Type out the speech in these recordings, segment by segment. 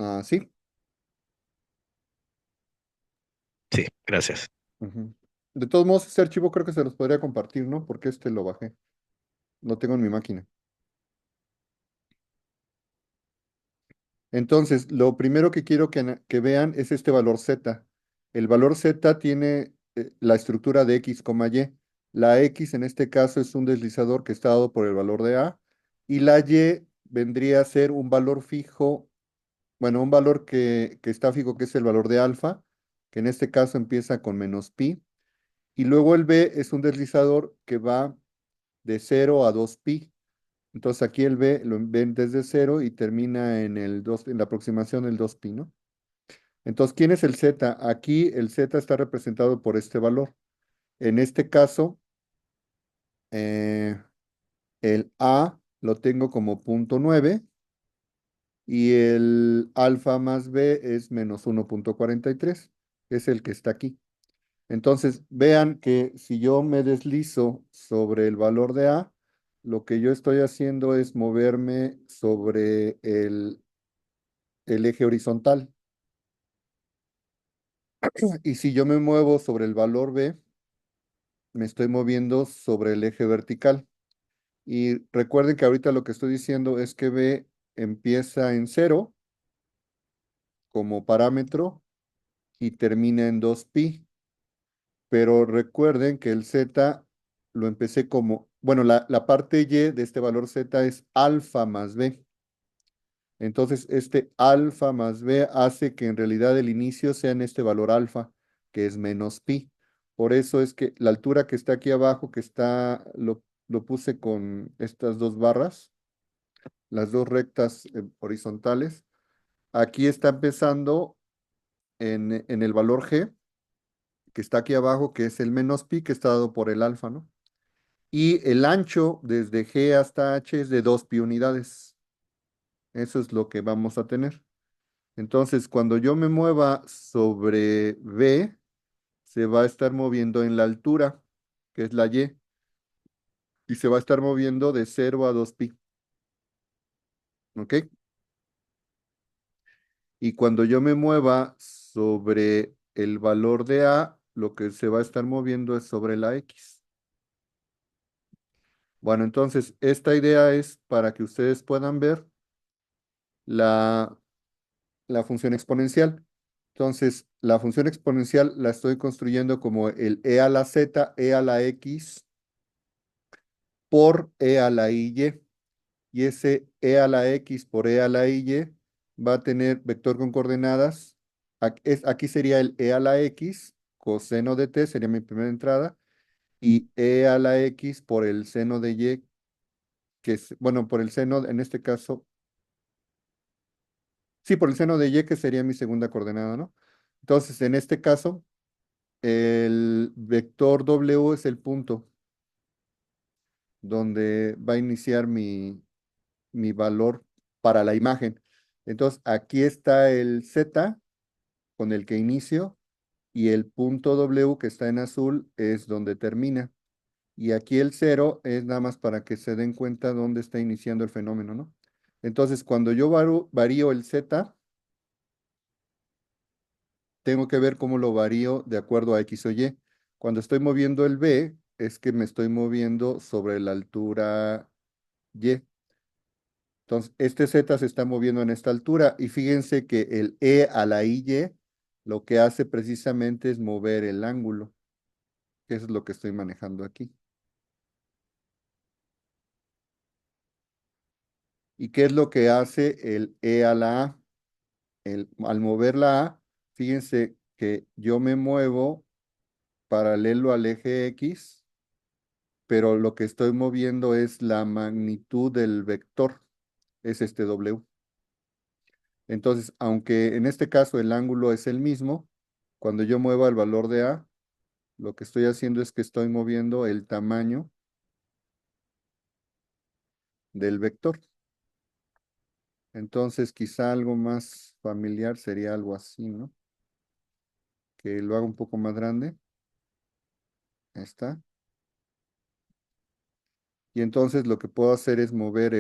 Ah, sí. Sí, gracias. Ujú. De todos modos, este archivo creo que se los podría compartir, ¿no? Porque este lo bajé. Lo tengo en mi máquina. Entonces, lo primero que quiero que vean es este valor z. El valor z tiene la estructura de x, y. La x en este caso es un deslizador que está dado por el valor de a. Y la y vendría a ser un valor fijo, bueno, un valor que está fijo, que es el valor de alfa, que en este caso empieza con menos pi. Y luego el b es un deslizador que va de 0 a 2pi. Entonces aquí el b lo ven desde 0 y termina en el 2, en la aproximación del 2pi, ¿no? Entonces, ¿quién es el z? Aquí el z está representado por este valor. En este caso, eh, el a lo tengo como 0,9 y el alfa más b es menos 1,43. Es el que está aquí. Entonces, vean que si yo me deslizo sobre el valor de a, lo que yo estoy haciendo es moverme sobre el eje horizontal. Y si yo me muevo sobre el valor b, me estoy moviendo sobre el eje vertical. Y recuerden que ahorita lo que estoy diciendo es que b empieza en 0 como parámetro y termina en 2pi. Pero recuerden que el z lo empecé como, bueno, la parte y de este valor z es alfa más b. Entonces, este alfa más b hace que en realidad el inicio sea en este valor alfa, que es menos pi. Por eso es que la altura que está aquí abajo, que está, lo puse con estas dos barras, las dos rectas horizontales, aquí está empezando en el valor g, que está aquí abajo, que es el menos pi, que está dado por el alfa, ¿no? Y el ancho desde g hasta h es de 2pi unidades. Eso es lo que vamos a tener. Entonces, cuando yo me mueva sobre B, se va a estar moviendo en la altura, que es la Y, y se va a estar moviendo de 0 a 2pi, ¿ok? Y cuando yo me mueva sobre el valor de A, lo que se va a estar moviendo es sobre la X. Bueno, entonces, esta idea es para que ustedes puedan ver la, la función exponencial. Entonces, la función exponencial la estoy construyendo como el e a la z, e a la x por e a la y. Y ese e a la x por e a la y va a tener vector con coordenadas. Aquí sería el e a la x, coseno de t, sería mi primera entrada, y e a la x por el seno de y, que es, bueno, por el seno, en este caso, sí, por el seno de y, que sería mi segunda coordenada, ¿no? Entonces, en este caso, el vector w es el punto donde va a iniciar mi valor para la imagen. Entonces, aquí está el z con el que inicio y el punto w que está en azul es donde termina. Y aquí el 0 es nada más para que se den cuenta dónde está iniciando el fenómeno, ¿no? Entonces, cuando yo varío el z, tengo que ver cómo lo varío de acuerdo a x o y. Cuando estoy moviendo el b, es que me estoy moviendo sobre la altura y. Entonces, este Z se está moviendo en esta altura y fíjense que el E a la IY lo que hace precisamente es mover el ángulo, que eso es lo que estoy manejando aquí. ¿Y qué es lo que hace el E a la A? Al mover la A, fíjense que yo me muevo paralelo al eje X, pero lo que estoy moviendo es la magnitud del vector, es este W. Entonces, aunque en este caso el ángulo es el mismo, cuando yo mueva el valor de A, lo que estoy haciendo es que estoy moviendo el tamaño del vector. Entonces, quizá algo más familiar sería algo así, ¿no? Que lo haga un poco más grande. Ahí está. Y entonces lo que puedo hacer es mover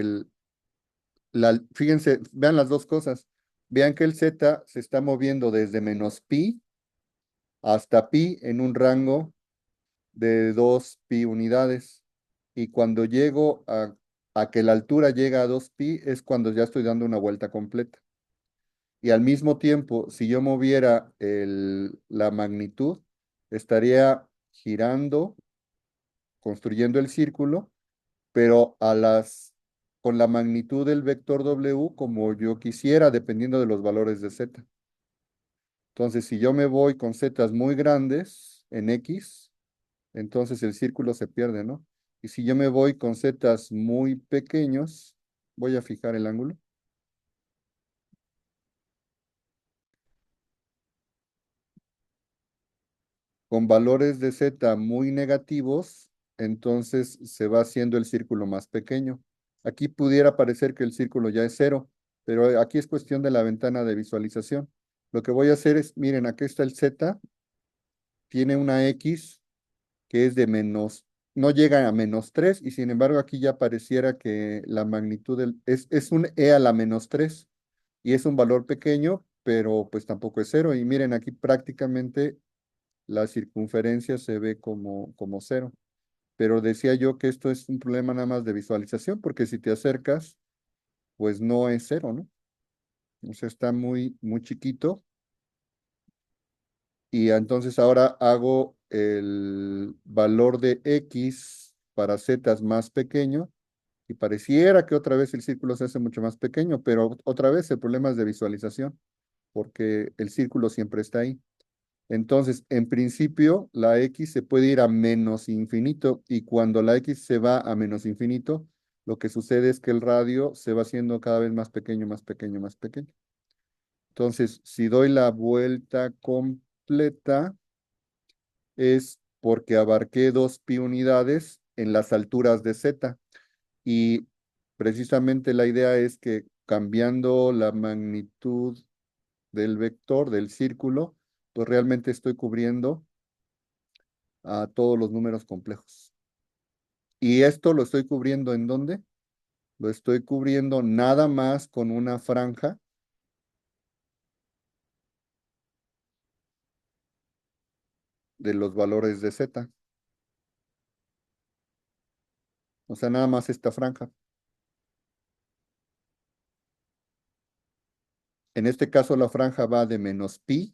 fíjense, vean las dos cosas. Vean que el z se está moviendo desde menos pi hasta pi en un rango de 2 pi unidades. Y cuando llego a que la altura llega a 2 pi es cuando ya estoy dando una vuelta completa. Y al mismo tiempo, si yo moviera la magnitud, estaría girando, construyendo el círculo, pero con la magnitud del vector W como yo quisiera, dependiendo de los valores de z. Entonces, si yo me voy con zetas muy grandes en X, entonces el círculo se pierde, ¿no? Y si yo me voy con zetas muy pequeños, voy a fijar el ángulo. Con valores de z muy negativos, entonces se va haciendo el círculo más pequeño. Aquí pudiera parecer que el círculo ya es cero, pero aquí es cuestión de la ventana de visualización. Lo que voy a hacer es, miren, aquí está el z, tiene una x que es de menos, no llega a menos 3 y sin embargo aquí ya pareciera que la magnitud es un e a la menos 3 y es un valor pequeño, pero pues tampoco es cero. Y miren, aquí prácticamente la circunferencia se ve como cero. Pero decía yo que esto es un problema nada más de visualización, porque si te acercas, pues no es cero, ¿no? O sea, está muy chiquito. Y entonces ahora hago el valor de x para z más pequeño. Y pareciera que otra vez el círculo se hace mucho más pequeño, pero otra vez el problema es de visualización, porque el círculo siempre está ahí. Entonces, en principio, la x se puede ir a menos infinito y cuando la x se va a menos infinito, lo que sucede es que el radio se va haciendo cada vez más pequeño, más pequeño, más pequeño. Entonces, si doy la vuelta completa, es porque abarqué 2 pi unidades en las alturas de z. Y precisamente la idea es que cambiando la magnitud del vector, del círculo, pues realmente estoy cubriendo a todos los números complejos. ¿Y esto lo estoy cubriendo en dónde? Lo estoy cubriendo nada más con una franja de los valores de z. O sea, nada más esta franja. En este caso, la franja va de menos pi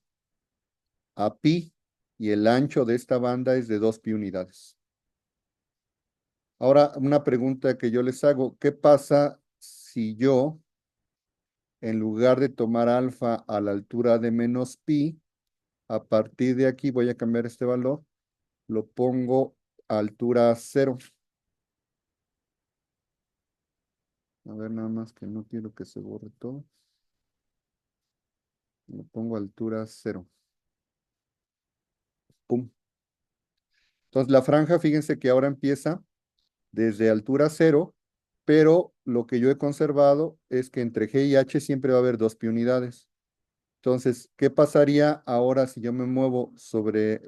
a pi y el ancho de esta banda es de 2 pi unidades. Ahora, una pregunta que yo les hago, ¿qué pasa si yo, en lugar de tomar alfa a la altura de menos pi, a partir de aquí voy a cambiar este valor, lo pongo a altura 0? A ver, nada más que no quiero que se borre todo. Lo pongo a altura 0. Pum. Entonces, la franja, fíjense que ahora empieza desde altura 0, pero lo que yo he conservado es que entre G y H siempre va a haber 2 pi unidades. Entonces, ¿qué pasaría ahora si yo me muevo sobre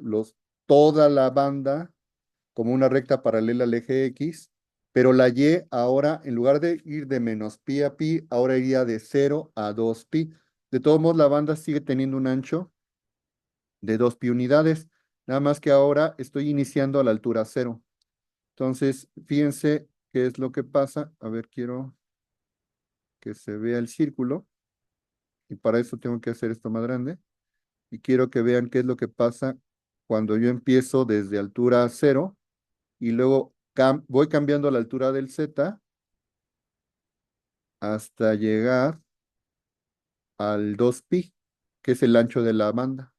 toda la banda como una recta paralela al eje X, pero la Y ahora, en lugar de ir de menos pi a pi, ahora iría de 0 a 2 pi? De todos modos, la banda sigue teniendo un ancho de 2 pi unidades, nada más que ahora estoy iniciando a la altura 0. Entonces, fíjense qué es lo que pasa. A ver, quiero que se vea el círculo y para eso tengo que hacer esto más grande. Y quiero que vean qué es lo que pasa cuando yo empiezo desde altura 0 y luego voy cambiando la altura del z hasta llegar al 2 pi, que es el ancho de la banda.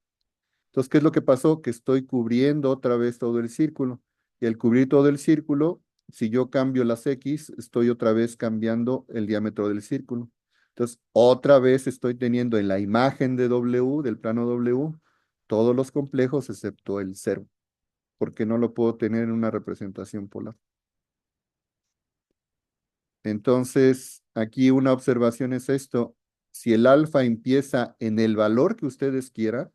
Entonces, ¿qué es lo que pasó? Que estoy cubriendo otra vez todo el círculo. Y al cubrir todo el círculo, si yo cambio las X, estoy otra vez cambiando el diámetro del círculo. Entonces, otra vez estoy teniendo en la imagen de W, del plano W, todos los complejos excepto el cero, porque no lo puedo tener en una representación polar. Entonces, aquí una observación es esto. Si el alfa empieza en el valor que ustedes quieran,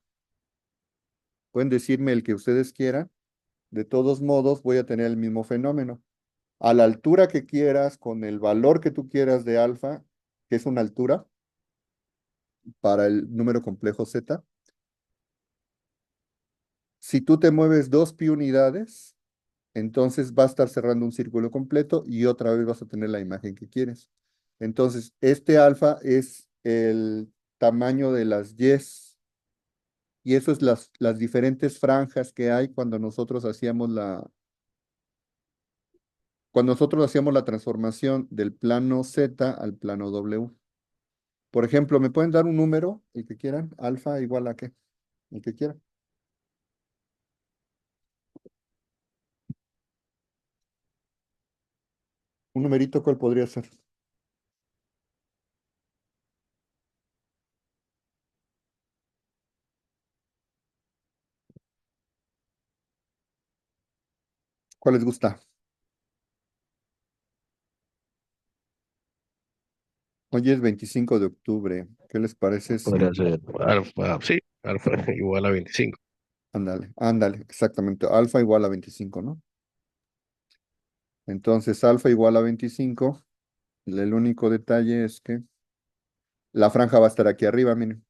pueden decirme el que ustedes quieran, de todos modos voy a tener el mismo fenómeno. A la altura que quieras, con el valor que tú quieras de alfa, que es una altura, para el número complejo Z. Si tú te mueves 2 pi unidades, entonces va a estar cerrando un círculo completo y otra vez vas a tener la imagen que quieres. Entonces, este alfa es el tamaño de las Y's y eso es las diferentes franjas que hay cuando nosotros hacíamos la transformación del plano Z al plano W. Por ejemplo, ¿me pueden dar un número, el que quieran? Alfa igual a qué, el que quieran. Un numerito, ¿cuál podría ser? ¿Cuál les gusta? Hoy es 25 de octubre. ¿Qué les parece Podría si... ser alfa, sí, alfa igual a 25. Ándale, ándale, exactamente. Alfa igual a 25, ¿no? Entonces, alfa igual a 25. El único detalle es que la franja va a estar aquí arriba, miren.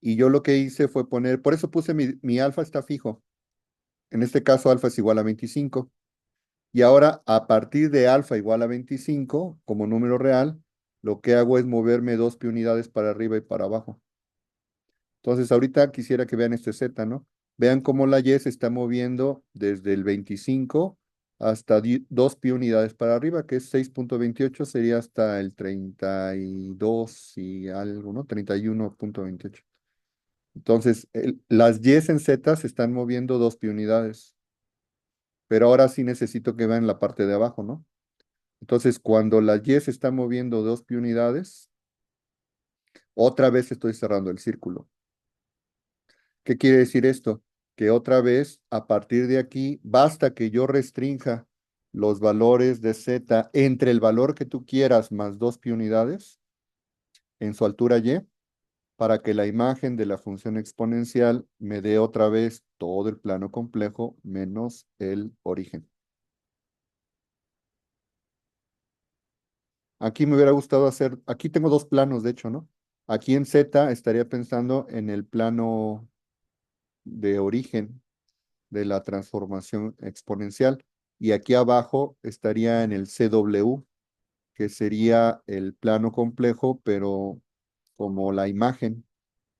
Y yo lo que hice fue poner, por eso puse mi alfa está fijo. En este caso, alfa es igual a 25. Y ahora, a partir de alfa igual a 25, como número real, lo que hago es moverme 2 pi unidades para arriba y para abajo. Entonces, ahorita quisiera que vean este Z, ¿no? Vean cómo la Y se está moviendo desde el 25 hasta 2 pi unidades para arriba, que es 6,28, sería hasta el 32 y algo, ¿no? 31,28. Entonces, las Y en Z se están moviendo 2 pi unidades, pero ahora sí necesito que vean la parte de abajo, ¿no? Entonces, cuando la Y se está moviendo 2 pi unidades, otra vez estoy cerrando el círculo. ¿Qué quiere decir esto? Que otra vez, a partir de aquí, basta que yo restrinja los valores de Z entre el valor que tú quieras más 2 pi unidades en su altura Y, para que la imagen de la función exponencial me dé otra vez todo el plano complejo menos el origen. Aquí me hubiera gustado hacer, aquí tengo dos planos, de hecho, ¿no? Aquí en Z estaría pensando en el plano de origen de la transformación exponencial. Y aquí abajo estaría en el CW, que sería el plano complejo, pero como la imagen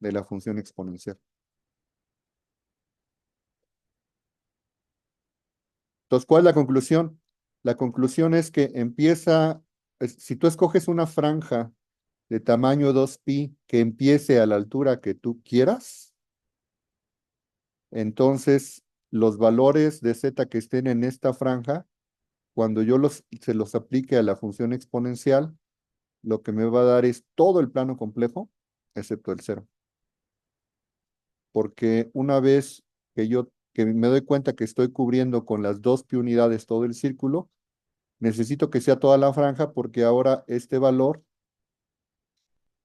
de la función exponencial. Entonces, ¿cuál es la conclusión? La conclusión es que si tú escoges una franja de tamaño 2pi que empiece a la altura que tú quieras, entonces los valores de z que estén en esta franja, cuando yo se los aplique a la función exponencial, lo que me va a dar es todo el plano complejo, excepto el cero. Porque una vez que me doy cuenta que estoy cubriendo con las 2 pi unidades todo el círculo, necesito que sea toda la franja porque ahora este valor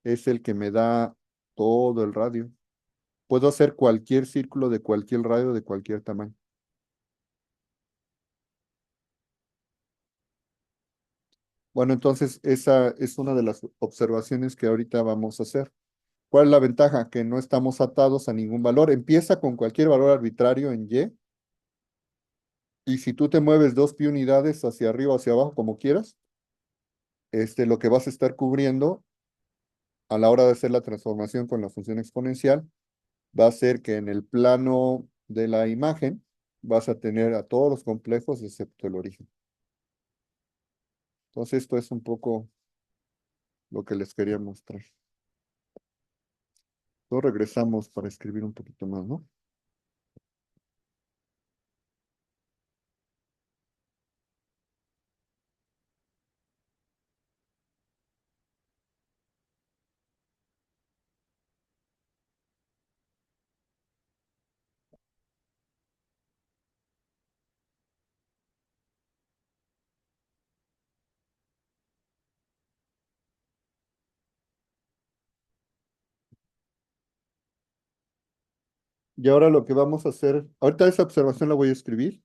es el que me da todo el radio. Puedo hacer cualquier círculo de cualquier radio, de cualquier tamaño. Bueno, entonces esa es una de las observaciones que ahorita vamos a hacer. ¿Cuál es la ventaja? Que no estamos atados a ningún valor. Empieza con cualquier valor arbitrario en y si tú te mueves 2 pi unidades hacia arriba o hacia abajo, como quieras, lo que vas a estar cubriendo a la hora de hacer la transformación con la función exponencial va a ser que en el plano de la imagen vas a tener a todos los complejos excepto el origen. Entonces, esto es un poco lo que les quería mostrar. Luego regresamos para escribir un poquito más, ¿no? Y ahora lo que vamos a hacer, ahorita esa observación la voy a escribir,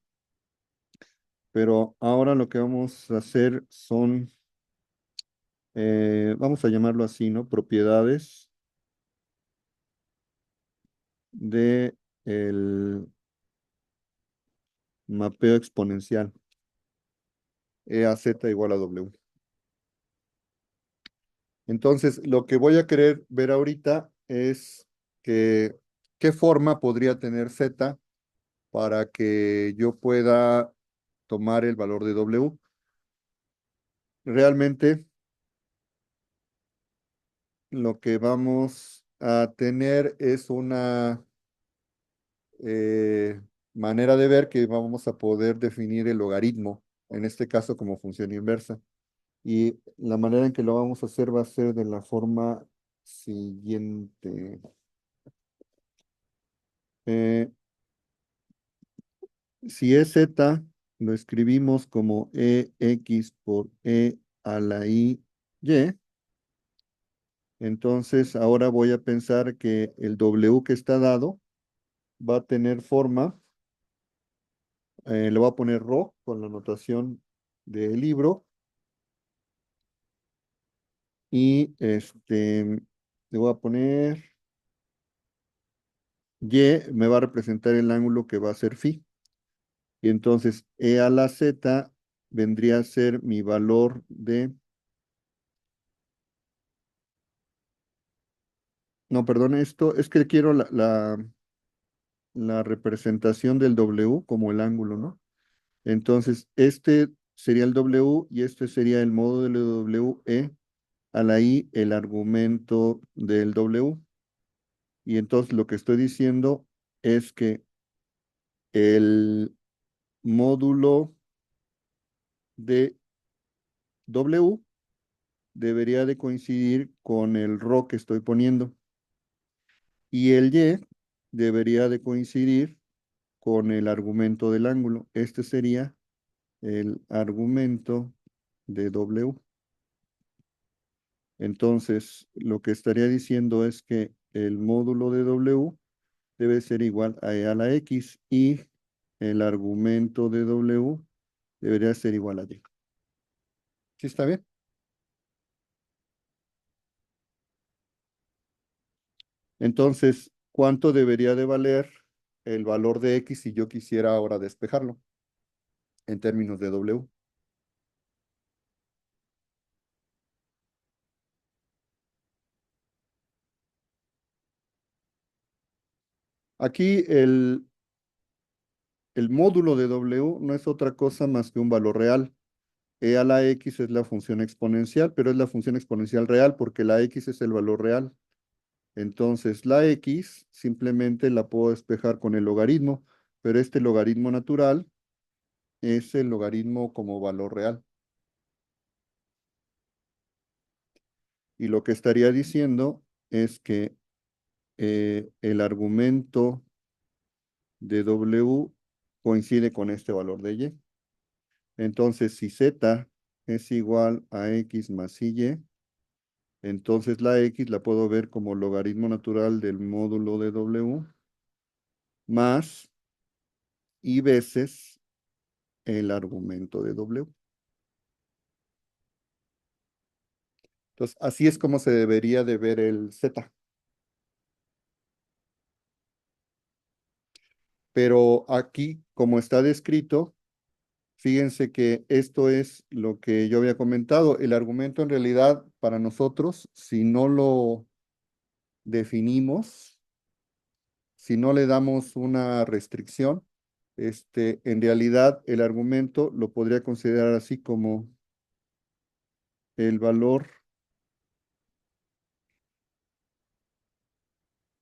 pero ahora lo que vamos a hacer son vamos a llamarlo así, ¿no? Propiedades de el mapeo exponencial. EAZ igual a W. Entonces, lo que voy a querer ver ahorita es que qué forma podría tener Z para que yo pueda tomar el valor de W. Realmente lo que vamos a tener es una manera de ver que vamos a poder definir el logaritmo, en este caso como función inversa. Y la manera en que lo vamos a hacer va a ser de la forma siguiente. Eh, si es z, lo escribimos como ex por e a la y, entonces ahora voy a pensar que el w que está dado va a tener forma, le voy a poner rho con la notación del libro y le voy a poner y, me va a representar el ángulo que va a ser phi. Y entonces e a la z vendría a ser mi valor de, no, perdón, esto es que quiero la representación del w como el ángulo, ¿no? Entonces, este sería el w y este sería el módulo de w e a la i, el argumento del w. Y entonces lo que estoy diciendo es que el módulo de w debería de coincidir con el rho que estoy poniendo. Y el y debería de coincidir con el argumento del ángulo. Este sería el argumento de W. Entonces, lo que estaría diciendo es que el módulo de W debe ser igual a E a la X y el argumento de W debería ser igual a Y. ¿Sí está bien? Entonces, ¿cuánto debería de valer el valor de X si yo quisiera ahora despejarlo en términos de W? Aquí el módulo de W no es otra cosa más que un valor real. E a la X es la función exponencial, pero es la función exponencial real porque la X es el valor real. Entonces, la X simplemente la puedo despejar con el logaritmo, pero este logaritmo natural es el logaritmo como valor real. Y lo que estaría diciendo es que el argumento de W coincide con este valor de Y. Entonces, si Z es igual a X más Y, entonces la X la puedo ver como logaritmo natural del módulo de W más Y veces el argumento de W. Entonces, así es como se debería de ver el Z. Pero aquí, como está descrito, fíjense que esto es lo que yo había comentado. El argumento en realidad para nosotros, si no lo definimos, si no le damos una restricción, en realidad el argumento lo podría considerar así como el valor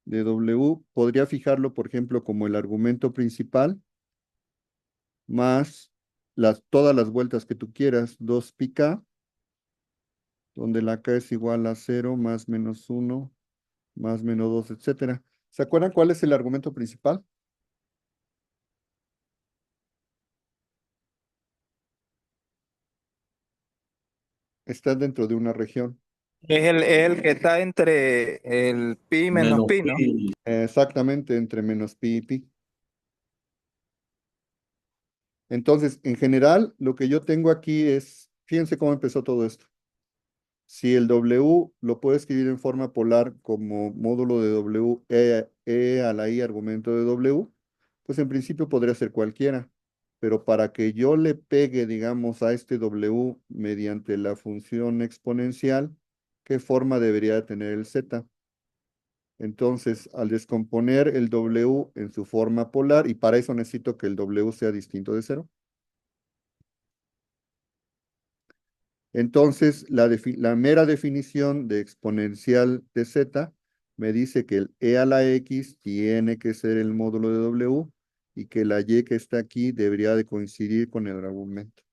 de W. Podría fijarlo, por ejemplo, como el argumento principal más todas las vueltas que tú quieras, 2 pi k, donde la k es igual a 0 más menos 1 más menos 2, etcétera. ¿Se acuerdan cuál es el argumento principal? Está dentro de una región. Es el que está entre el pi menos Menos pi, ¿no? pi. Exactamente, entre menos pi y pi. Entonces, en general, lo que yo tengo aquí es, fíjense cómo empezó todo esto. Si el W lo puedo escribir en forma polar como módulo de W, E a la I argumento de W, pues en principio podría ser cualquiera. Pero para que yo le pegue, digamos, a este W mediante la función exponencial, ¿qué forma debería tener el Z? Entonces, al descomponer el W en su forma polar, y para eso necesito que el W sea distinto de cero. Entonces, la mera definición de exponencial de z me dice que el e a la x tiene que ser el módulo de w y que la y que está aquí debería de coincidir con el argumento.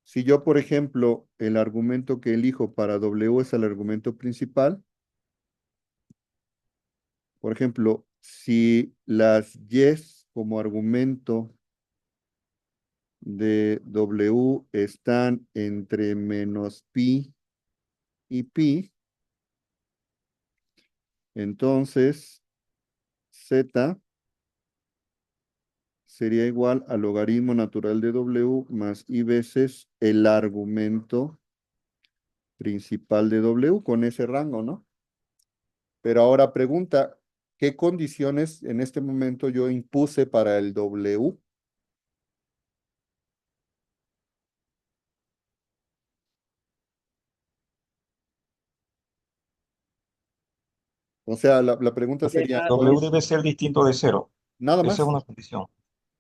Si yo, por ejemplo, el argumento que elijo para w es el argumento principal, por ejemplo, si las y's como argumento de w están entre menos pi y pi, entonces z sería igual al logaritmo natural de w más i veces el argumento principal de w con ese rango, ¿no? Pero ahora pregunta, ¿qué condiciones en este momento yo impuse para el w? O sea, la pregunta sería, W debe ser distinto de cero. nada Esa es más, una condición.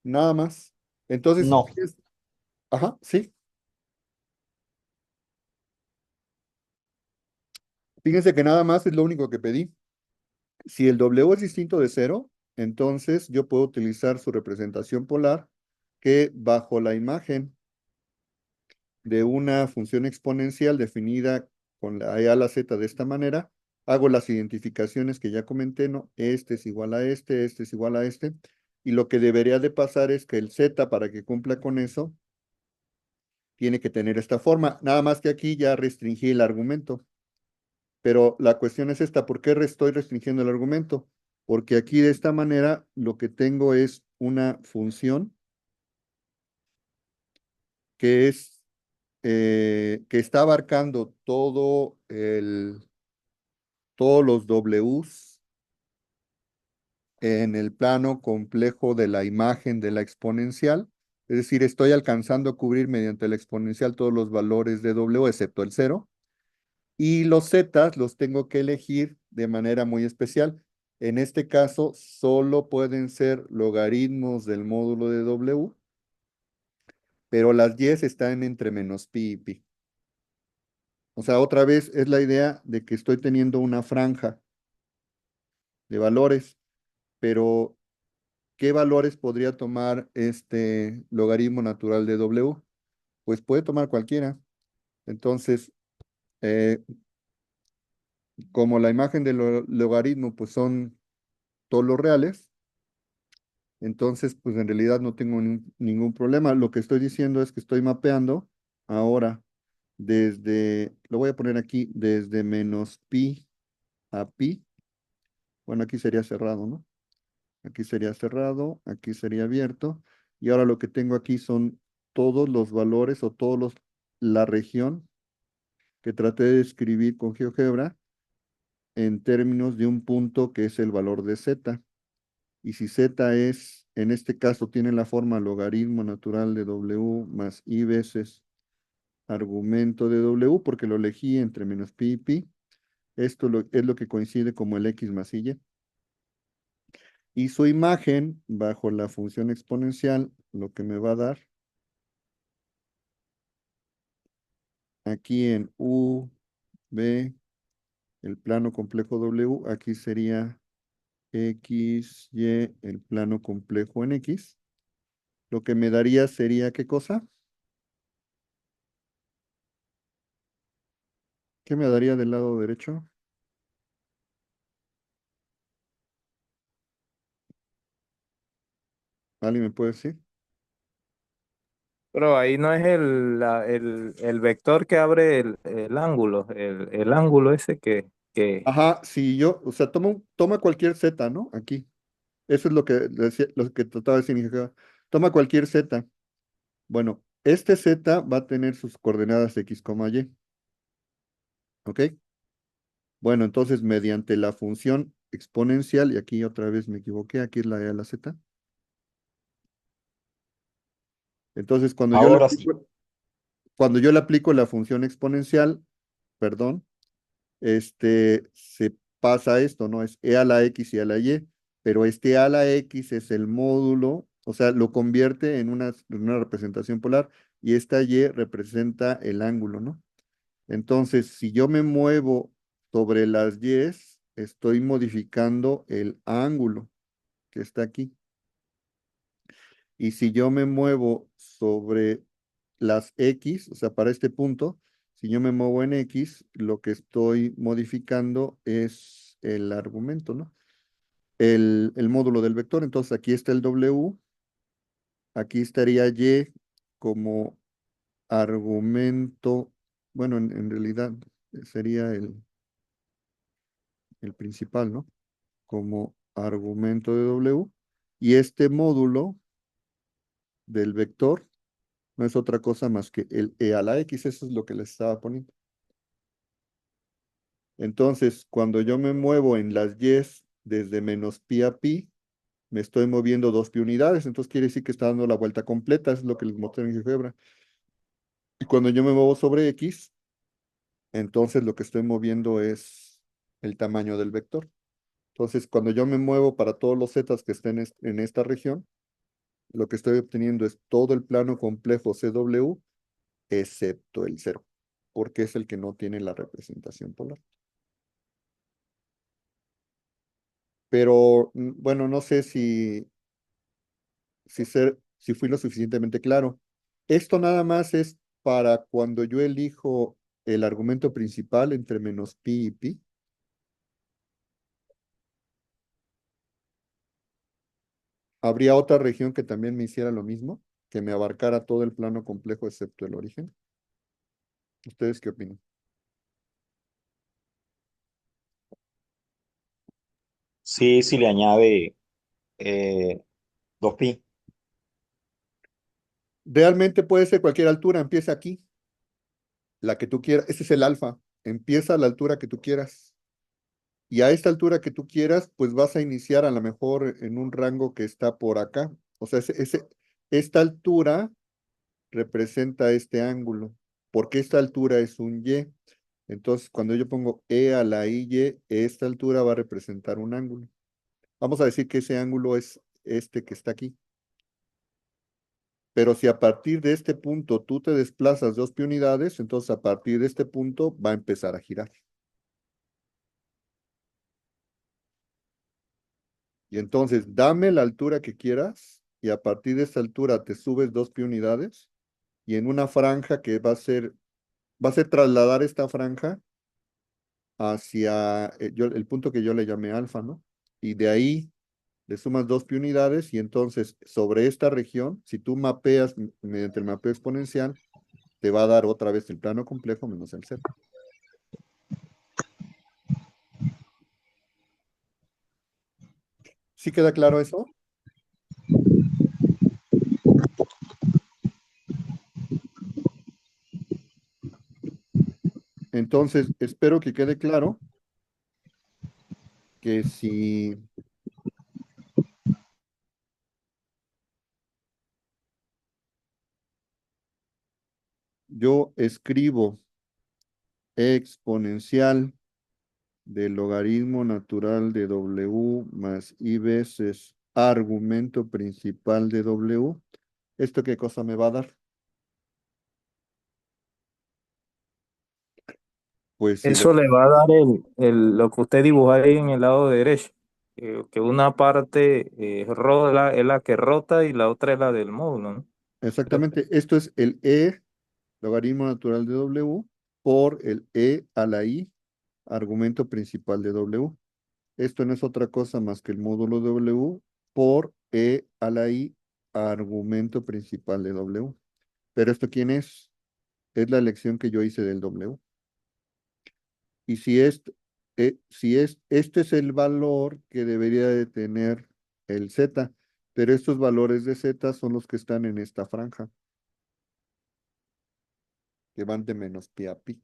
nada más. Entonces, No, ajá, sí. Fíjense que nada más es lo único que pedí. Si el W es distinto de cero, entonces yo puedo utilizar su representación polar que bajo la imagen de una función exponencial definida con la e a la z de esta manera, hago las identificaciones que ya comenté, ¿no? Este es igual a este es igual a este, y lo que debería de pasar es que el z, para que cumpla con eso, tiene que tener esta forma. Nada más que aquí ya restringí el argumento. Pero la cuestión es esta, ¿por qué estoy restringiendo el argumento? Porque aquí de esta manera lo que tengo es una función que es que está abarcando todos los Ws en el plano complejo de la imagen de la exponencial. Es decir, estoy alcanzando a cubrir mediante la exponencial todos los valores de W excepto el cero. Y los zetas los tengo que elegir de manera muy especial. En este caso, solo pueden ser logaritmos del módulo de W, pero las y están entre menos pi y pi. O sea, otra vez es la idea de que estoy teniendo una franja de valores, pero ¿qué valores podría tomar este logaritmo natural de W? Pues puede tomar cualquiera. Entonces, eh, como la imagen del logaritmo pues son todos los reales, entonces pues en realidad no tengo ningún problema. Lo que estoy diciendo es que estoy mapeando ahora lo voy a poner aquí, desde menos pi a pi. Bueno, aquí sería cerrado, ¿no? Aquí sería cerrado, aquí sería abierto. Y ahora lo que tengo aquí son todos los valores o la región que traté de escribir con GeoGebra en términos de un punto que es el valor de z. Y si z es, en este caso, tiene la forma logaritmo natural de w más i veces argumento de w, porque lo elegí entre menos pi y pi. Esto es lo que coincide como el x más y. Y su imagen bajo la función exponencial, lo que me va a dar aquí en u, b, el plano complejo w, aquí sería x, y, el plano complejo en x. Lo que me daría sería, ¿qué cosa? ¿Qué me daría del lado derecho? ¿Alguien me puede decir? Pero ahí no es el vector que abre el ángulo, el ángulo ese que... Ajá, si yo, o sea, toma cualquier z, ¿no? Aquí. Eso es lo que trataba de decir. Toma cualquier z. Bueno, Este Z va a tener sus coordenadas X, Y. ¿Ok? Bueno, entonces mediante la función exponencial, y aquí otra vez me equivoqué, aquí es la E a la Z. Entonces, Ahora sí. cuando yo le aplico la función exponencial, perdón, se pasa esto, ¿no? Es E a la X y a la Y, pero este A a la X es el módulo, o sea, lo convierte en una representación polar y esta Y representa el ángulo, ¿no? Entonces, si yo me muevo sobre las Y's, estoy modificando el ángulo que está aquí. Y si yo me muevo sobre las X, o sea, para este punto, si yo me muevo en X, lo que estoy modificando es el argumento, ¿no? El módulo del vector. Entonces, aquí está el W, aquí estaría Y como argumento, bueno, en realidad sería el principal, ¿no? Como argumento de W. Y este módulo del vector no es otra cosa más que el E a la X, eso es lo que les estaba poniendo. Entonces, cuando yo me muevo en las Y's desde menos pi a pi, me estoy moviendo 2 pi unidades, entonces quiere decir que está dando la vuelta completa, es lo que les mostré en GeoGebra. Y cuando yo me muevo sobre X, entonces lo que estoy moviendo es el tamaño del vector. Entonces, cuando yo me muevo para todos los zetas que estén en esta región, lo que estoy obteniendo es todo el plano complejo CW, excepto el cero, porque es el que no tiene la representación polar. Pero bueno, no sé si fui lo suficientemente claro. Esto nada más es para cuando yo elijo el argumento principal entre menos pi y pi. ¿Habría otra región que también me hiciera lo mismo? Que me abarcara todo el plano complejo excepto el origen. ¿Ustedes qué opinan? Sí, sí le añade eh, 2pi. Realmente puede ser cualquier altura, empieza aquí, la que tú quieras. Ese es el alfa. Empieza a la altura que tú quieras. Y a esta altura que tú quieras, pues vas a iniciar a lo mejor en un rango que está por acá. O sea, esta altura representa este ángulo, porque esta altura es un Y. Entonces, cuando yo pongo E a la IY, esta altura va a representar un ángulo. Vamos a decir que ese ángulo es este que está aquí. Pero si a partir de este punto tú te desplazas 2 pi unidades, entonces a partir de este punto va a empezar a girar. Y entonces dame la altura que quieras y a partir de esta altura te subes 2 pi unidades y en una franja que va a ser trasladar esta franja hacia el punto que yo le llamé alfa, ¿no? Y de ahí le sumas 2 pi unidades y entonces sobre esta región, si tú mapeas mediante el mapeo exponencial, te va a dar otra vez el plano complejo menos el cero. ¿Sí queda claro eso? Entonces, espero que quede claro que si yo escribo exponencial del logaritmo natural de W más I veces argumento principal de W, ¿esto qué cosa me va a dar? Pues si le... Eso le va a dar lo que usted dibuja ahí en el lado derecho, que una parte es la que rota y la otra es la del módulo, ¿no? Creo que Exactamente, esto es el E, logaritmo natural de W, por el E a la I, argumento principal de W. Esto no es otra cosa más que el módulo W por E a la I, argumento principal de W. Pero ¿esto quién es? Es la elección que yo hice del W. Y este es el valor que debería de tener el Z, pero estos valores de Z son los que están en esta franja. que van de menos pi a pi.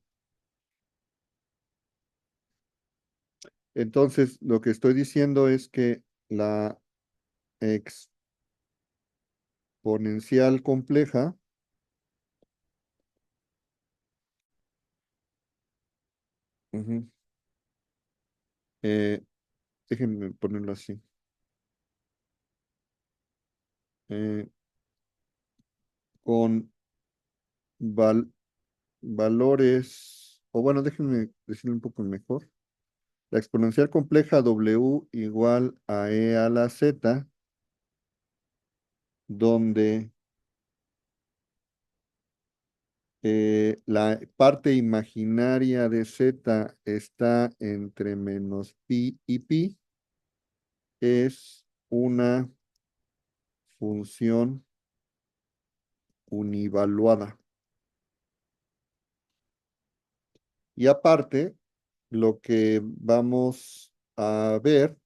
Entonces, lo que estoy diciendo es que la exponencial compleja ujú, eh, déjenme ponerlo así. eh, con val- valores, o bueno, déjenme decirlo un poco mejor. La exponencial compleja W igual a E a la Z, donde la parte imaginaria de Z está entre menos pi y pi, es una función univaluada. Y aparte, lo que vamos a ver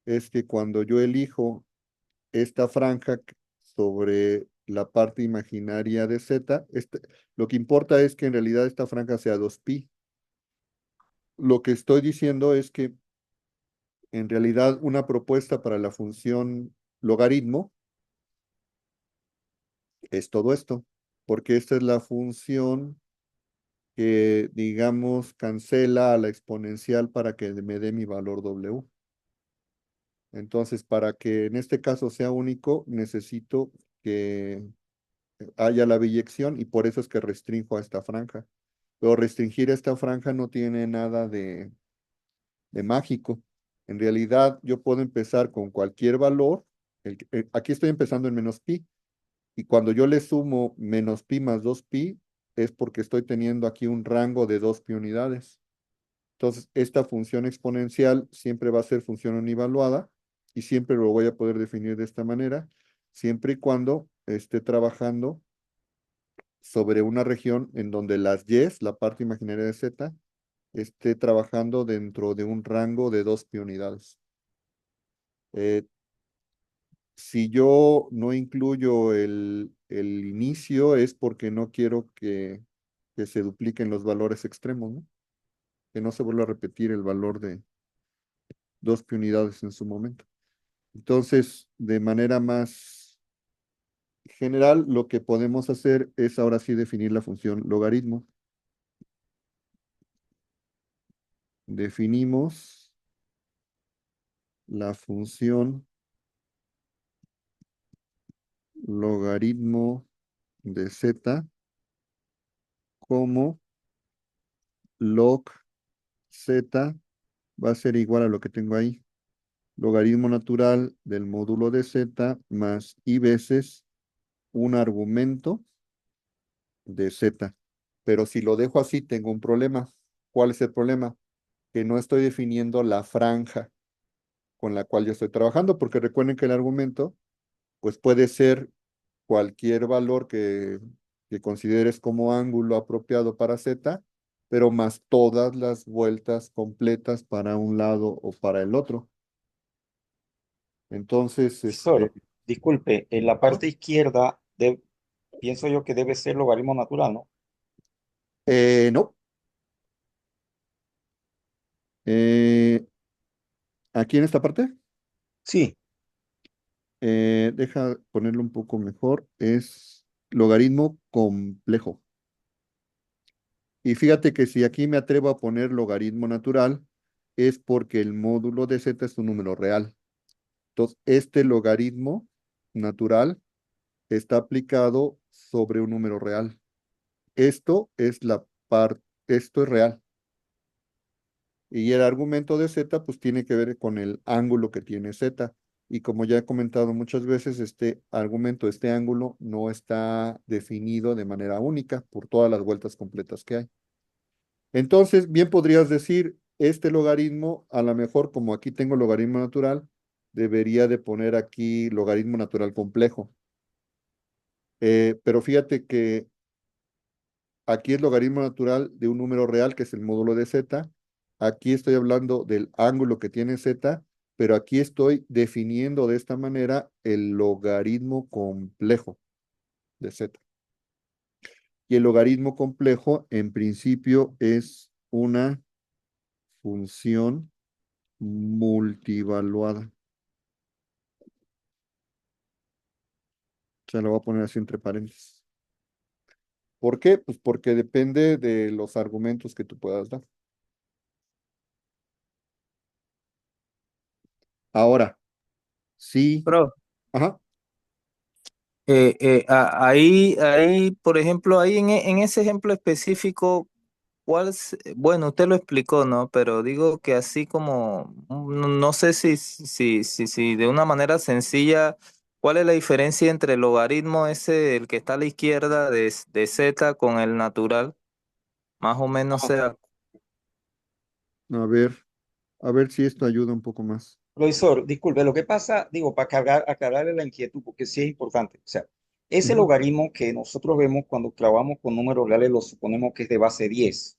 es que cuando yo elijo esta franja sobre la parte imaginaria de Z, lo que importa es que en realidad esta franja sea 2pi. Lo que estoy diciendo es que en realidad una propuesta para la función logaritmo es todo esto, porque esta es la función que, digamos, cancela a la exponencial para que me dé mi valor W. Entonces, para que en este caso sea único, necesito que haya la biyección y por eso es que restringo a esta franja. Pero restringir esta franja no tiene nada de mágico. En realidad, yo puedo empezar con cualquier valor. Aquí estoy empezando en menos pi. Y cuando yo le sumo menos pi más 2pi, es porque estoy teniendo aquí un rango de 2pi unidades. Entonces, esta función exponencial siempre va a ser función univaluada y siempre lo voy a poder definir de esta manera, siempre y cuando esté trabajando sobre una región en donde las y's, la parte imaginaria de z, esté trabajando dentro de un rango de 2pi unidades. Eh, si yo no incluyo el inicio es porque no quiero que se dupliquen los valores extremos, ¿no? Que no se vuelva a repetir el valor de 2pi unidades en su momento. Entonces, de manera más general, lo que podemos hacer es ahora sí definir la función logaritmo. Definimos la función logaritmo de z como log z va a ser igual a lo que tengo ahí. Logaritmo natural del módulo de z más i veces un argumento de z. Pero si lo dejo así, tengo un problema. ¿Cuál es el problema? Que no estoy definiendo la franja con la cual yo estoy trabajando, porque recuerden que el argumento, pues puede ser cualquier valor que consideres como ángulo apropiado para z, pero más todas las vueltas completas para un lado o para el otro. Entonces, Profesor, disculpe, en la parte izquierda pienso yo que debe ser logaritmo natural, ¿no? no. Eh, aquí en esta parte, Sí. deja ponerlo un poco mejor, es logaritmo complejo. Y fíjate que si aquí me atrevo a poner logaritmo natural, es porque el módulo de z es un número real. Entonces, este logaritmo natural está aplicado sobre un número real. Esto es real. Y el argumento de z, pues tiene que ver con el ángulo que tiene z. Y como ya he comentado muchas veces, este argumento, este ángulo, no está definido de manera única por todas las vueltas completas que hay. Entonces, bien podrías decir, este logaritmo, a lo mejor como aquí tengo logaritmo natural, debería de poner aquí logaritmo natural complejo. Pero fíjate que aquí es logaritmo natural de un número real, que es el módulo de z. Aquí estoy hablando del ángulo que tiene z, pero aquí estoy definiendo de esta manera el logaritmo complejo de z. Y el logaritmo complejo, en principio, es una función multivaluada. Se lo voy a poner así entre paréntesis. ¿Por qué? Pues porque depende de los argumentos que tú puedas dar. Ahora, sí, Pero ajá, ahí, por ejemplo, ahí en ese ejemplo específico, bueno, usted lo explicó, ¿no? Pero digo que así como, no sé si de una manera sencilla, ¿cuál es la diferencia entre el logaritmo ese, el que está a la izquierda de z con el natural? Más o menos ajá. sea. A ver, a ver si esto ayuda un poco más. Profesor, disculpe, lo que pasa, digo, para aclararle la inquietud, porque sí es importante. O sea, ese Ujú. logaritmo que nosotros vemos cuando trabajamos con números reales, lo suponemos que es de base 10.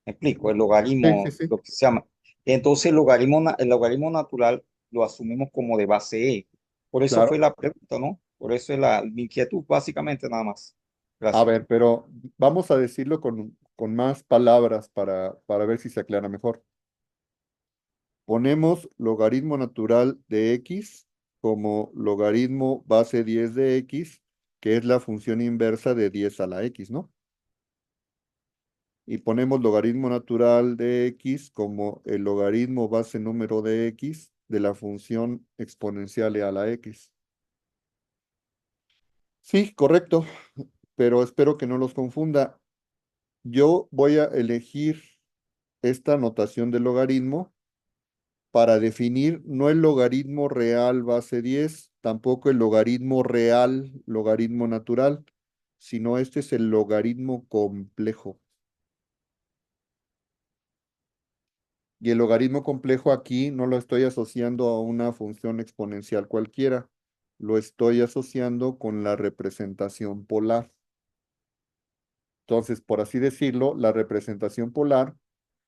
Me explico, el Sí, sí, logaritmo, sí, lo que se llama. Entonces, el logaritmo natural lo asumimos como de base E. Por eso fue claro. la pregunta, ¿no? Por eso es mi inquietud, básicamente, nada más. A Gracias. ver, pero vamos a decirlo con más palabras para ver si se aclara mejor. Ponemos logaritmo natural de x como logaritmo base 10 de x, que es la función inversa de 10 a la x, ¿no? Y ponemos logaritmo natural de x como el logaritmo base número de x de la función exponencial e a la x. Sí, correcto, pero espero que no los confunda. Yo voy a elegir esta notación de logaritmo para definir no el logaritmo real base 10, tampoco el logaritmo real, logaritmo natural, sino este es el logaritmo complejo. Y el logaritmo complejo aquí no lo estoy asociando a una función exponencial cualquiera, lo estoy asociando con la representación polar. Entonces, por así decirlo, la representación polar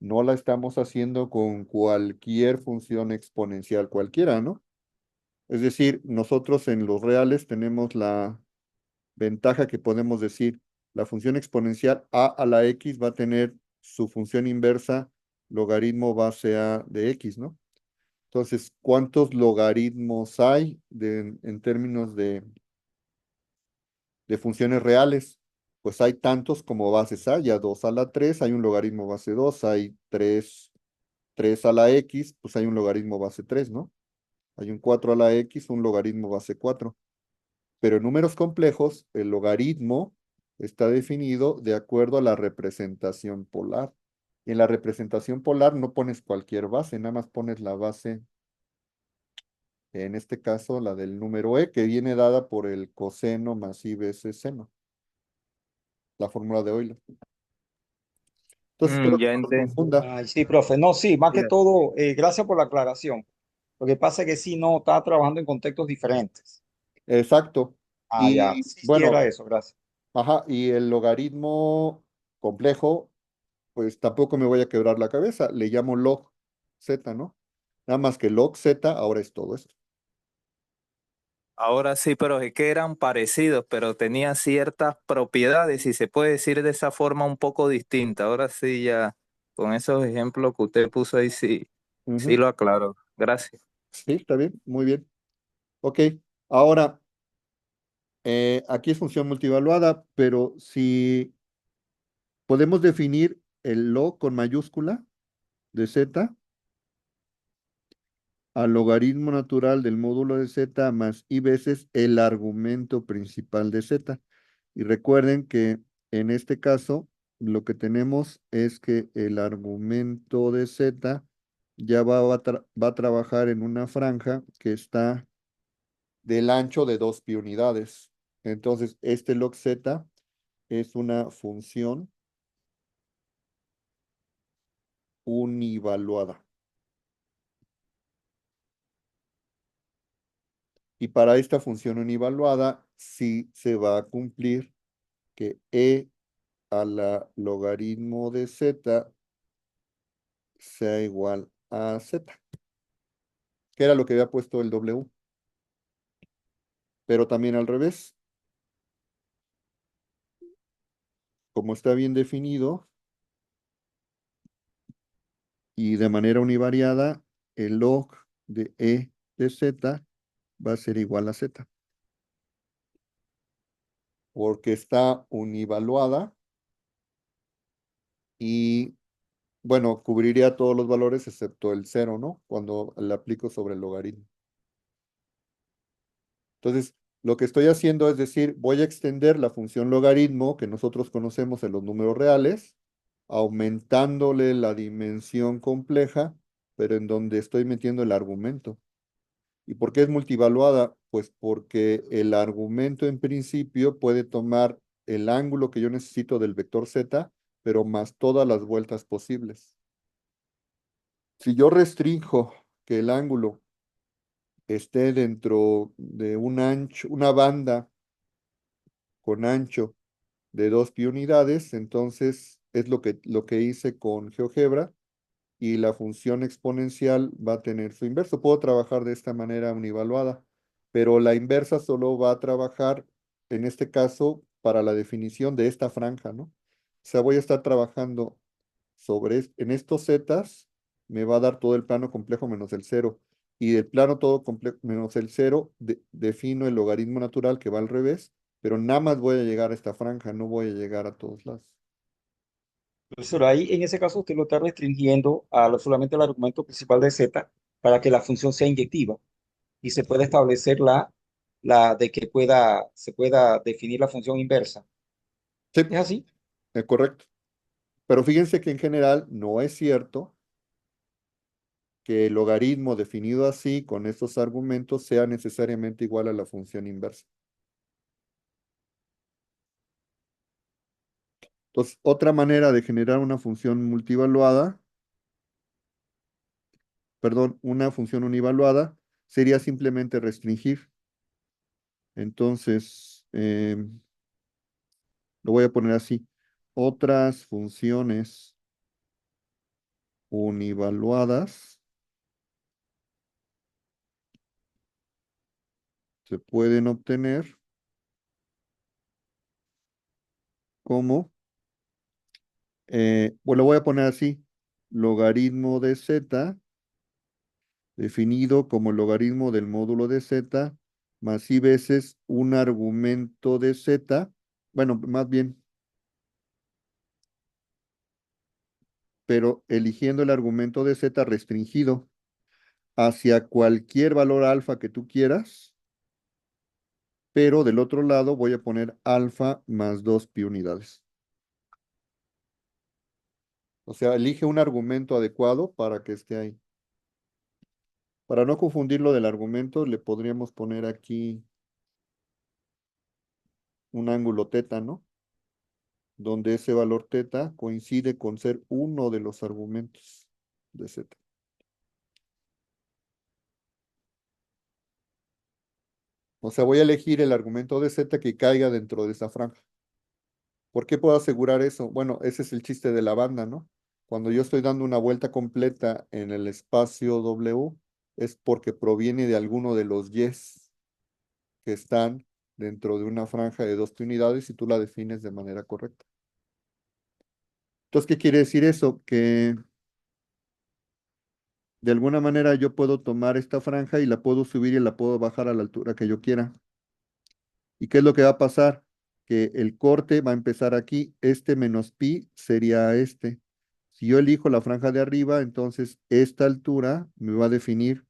no la estamos haciendo con cualquier función exponencial cualquiera, ¿no? Es decir, nosotros en los reales tenemos la ventaja que podemos decir, la función exponencial a la x va a tener su función inversa, logaritmo base a de x, ¿no? Entonces, ¿cuántos logaritmos hay en términos de funciones reales? Pues hay tantos como bases hay, a 2 a la 3 hay un logaritmo base 2, hay 3 a la x, pues hay un logaritmo base 3, ¿no? Hay un 4 a la x, un logaritmo base 4. Pero en números complejos, el logaritmo está definido de acuerdo a la representación polar. Y en la representación polar no pones cualquier base, nada más pones la base, en este caso la del número e, que viene dada por el coseno más i veces seno, la fórmula de Euler. Entonces espero que Ya no los entiendo. confunda. Ay, sí, profe. No, sí, más que todo, gracias por la aclaración. Lo que pasa es que sí, no, estaba trabajando en contextos diferentes. Exacto. Ah, ya, Y sí, sí bueno, era eso, gracias. ajá, y el logaritmo complejo, pues tampoco me voy a quebrar la cabeza, le llamo log z, ¿no? Nada más que log z ahora es todo esto. Ahora sí, pero es que eran parecidos, pero tenían ciertas propiedades y se puede decir de esa forma un poco distinta. Ahora sí, ya con esos ejemplos que usted puso ahí, sí, sí Ujú. lo aclaro. Gracias. Sí, está bien, muy bien. Ok, ahora, aquí es función multivaluada, pero si podemos definir el log con mayúscula de z al logaritmo natural del módulo de z más i veces el argumento principal de z. Y recuerden que en este caso lo que tenemos es que el argumento de z ya va a trabajar en una franja que está del ancho de 2 pi unidades. Entonces, este log z es una función univaluada. Y para esta función univaluada, sí se va a cumplir que e a la logaritmo de z sea igual a z, que era lo que había puesto el w, pero también al revés. como está bien definido y de manera univariada, el log de E de Z va a ser igual a Z. Porque está univaluada y, bueno, cubriría todos los valores excepto el 0, ¿no? Cuando le aplico sobre el logaritmo. Entonces, lo que estoy haciendo es decir, voy a extender la función logaritmo que nosotros conocemos en los números reales, aumentándole la dimensión compleja, pero en donde estoy metiendo el argumento. ¿Y por qué es multivaluada? Pues porque el argumento en principio puede tomar el ángulo que yo necesito del vector z, pero más todas las vueltas posibles. Si yo restringo que el ángulo esté dentro de un ancho, una banda con ancho de 2 pi unidades, entonces es lo que hice con GeoGebra y la función exponencial va a tener su inverso. Puedo trabajar de esta manera univaluada, pero la inversa solo va a trabajar, en este caso, para la definición de esta franja, ¿no? O sea, voy a estar trabajando en estos zetas, me va a dar todo el plano complejo menos el cero. Y del plano todo complejo menos el cero, defino el logaritmo natural que va al revés, pero nada más voy a llegar a esta franja, no voy a llegar a todos lados. Profesor, ahí en ese caso usted lo está restringiendo solamente al argumento principal de Z para que la función sea inyectiva y se pueda establecer la de que se pueda definir la función inversa. Sí, ¿Es así? es correcto. Pero fíjense que en general no es cierto que el logaritmo definido así, con estos argumentos, sea necesariamente igual a la función inversa. Entonces, otra manera de generar una función multivaluada, perdón, una función univaluada, sería simplemente restringir. Entonces, lo voy a poner así. Otras funciones univaluadas se pueden obtener como, bueno, lo voy a poner así, logaritmo de z definido como el logaritmo del módulo de z más i veces un argumento de z, bueno, más bien, pero eligiendo el argumento de z restringido hacia cualquier valor alfa que tú quieras, pero del otro lado voy a poner alfa más 2 pi unidades. O sea, elige un argumento adecuado para que esté ahí. Para no confundirlo del argumento, le podríamos poner aquí un ángulo teta, ¿no? Donde ese valor teta coincide con ser uno de los argumentos de z. O sea, voy a elegir el argumento de z que caiga dentro de esa franja. ¿Por qué puedo asegurar eso? Bueno, ese es el chiste de la banda, ¿no? Cuando yo estoy dando una vuelta completa en el espacio W, es porque proviene de alguno de los yes que están dentro de una franja de 2 unidades y tú la defines de manera correcta. Entonces, ¿qué quiere decir eso? Que de alguna manera yo puedo tomar esta franja y la puedo subir y la puedo bajar a la altura que yo quiera. ¿Y qué es lo que va a pasar? Que el corte va a empezar aquí, este menos pi sería este. Si yo elijo la franja de arriba, entonces esta altura me va a definir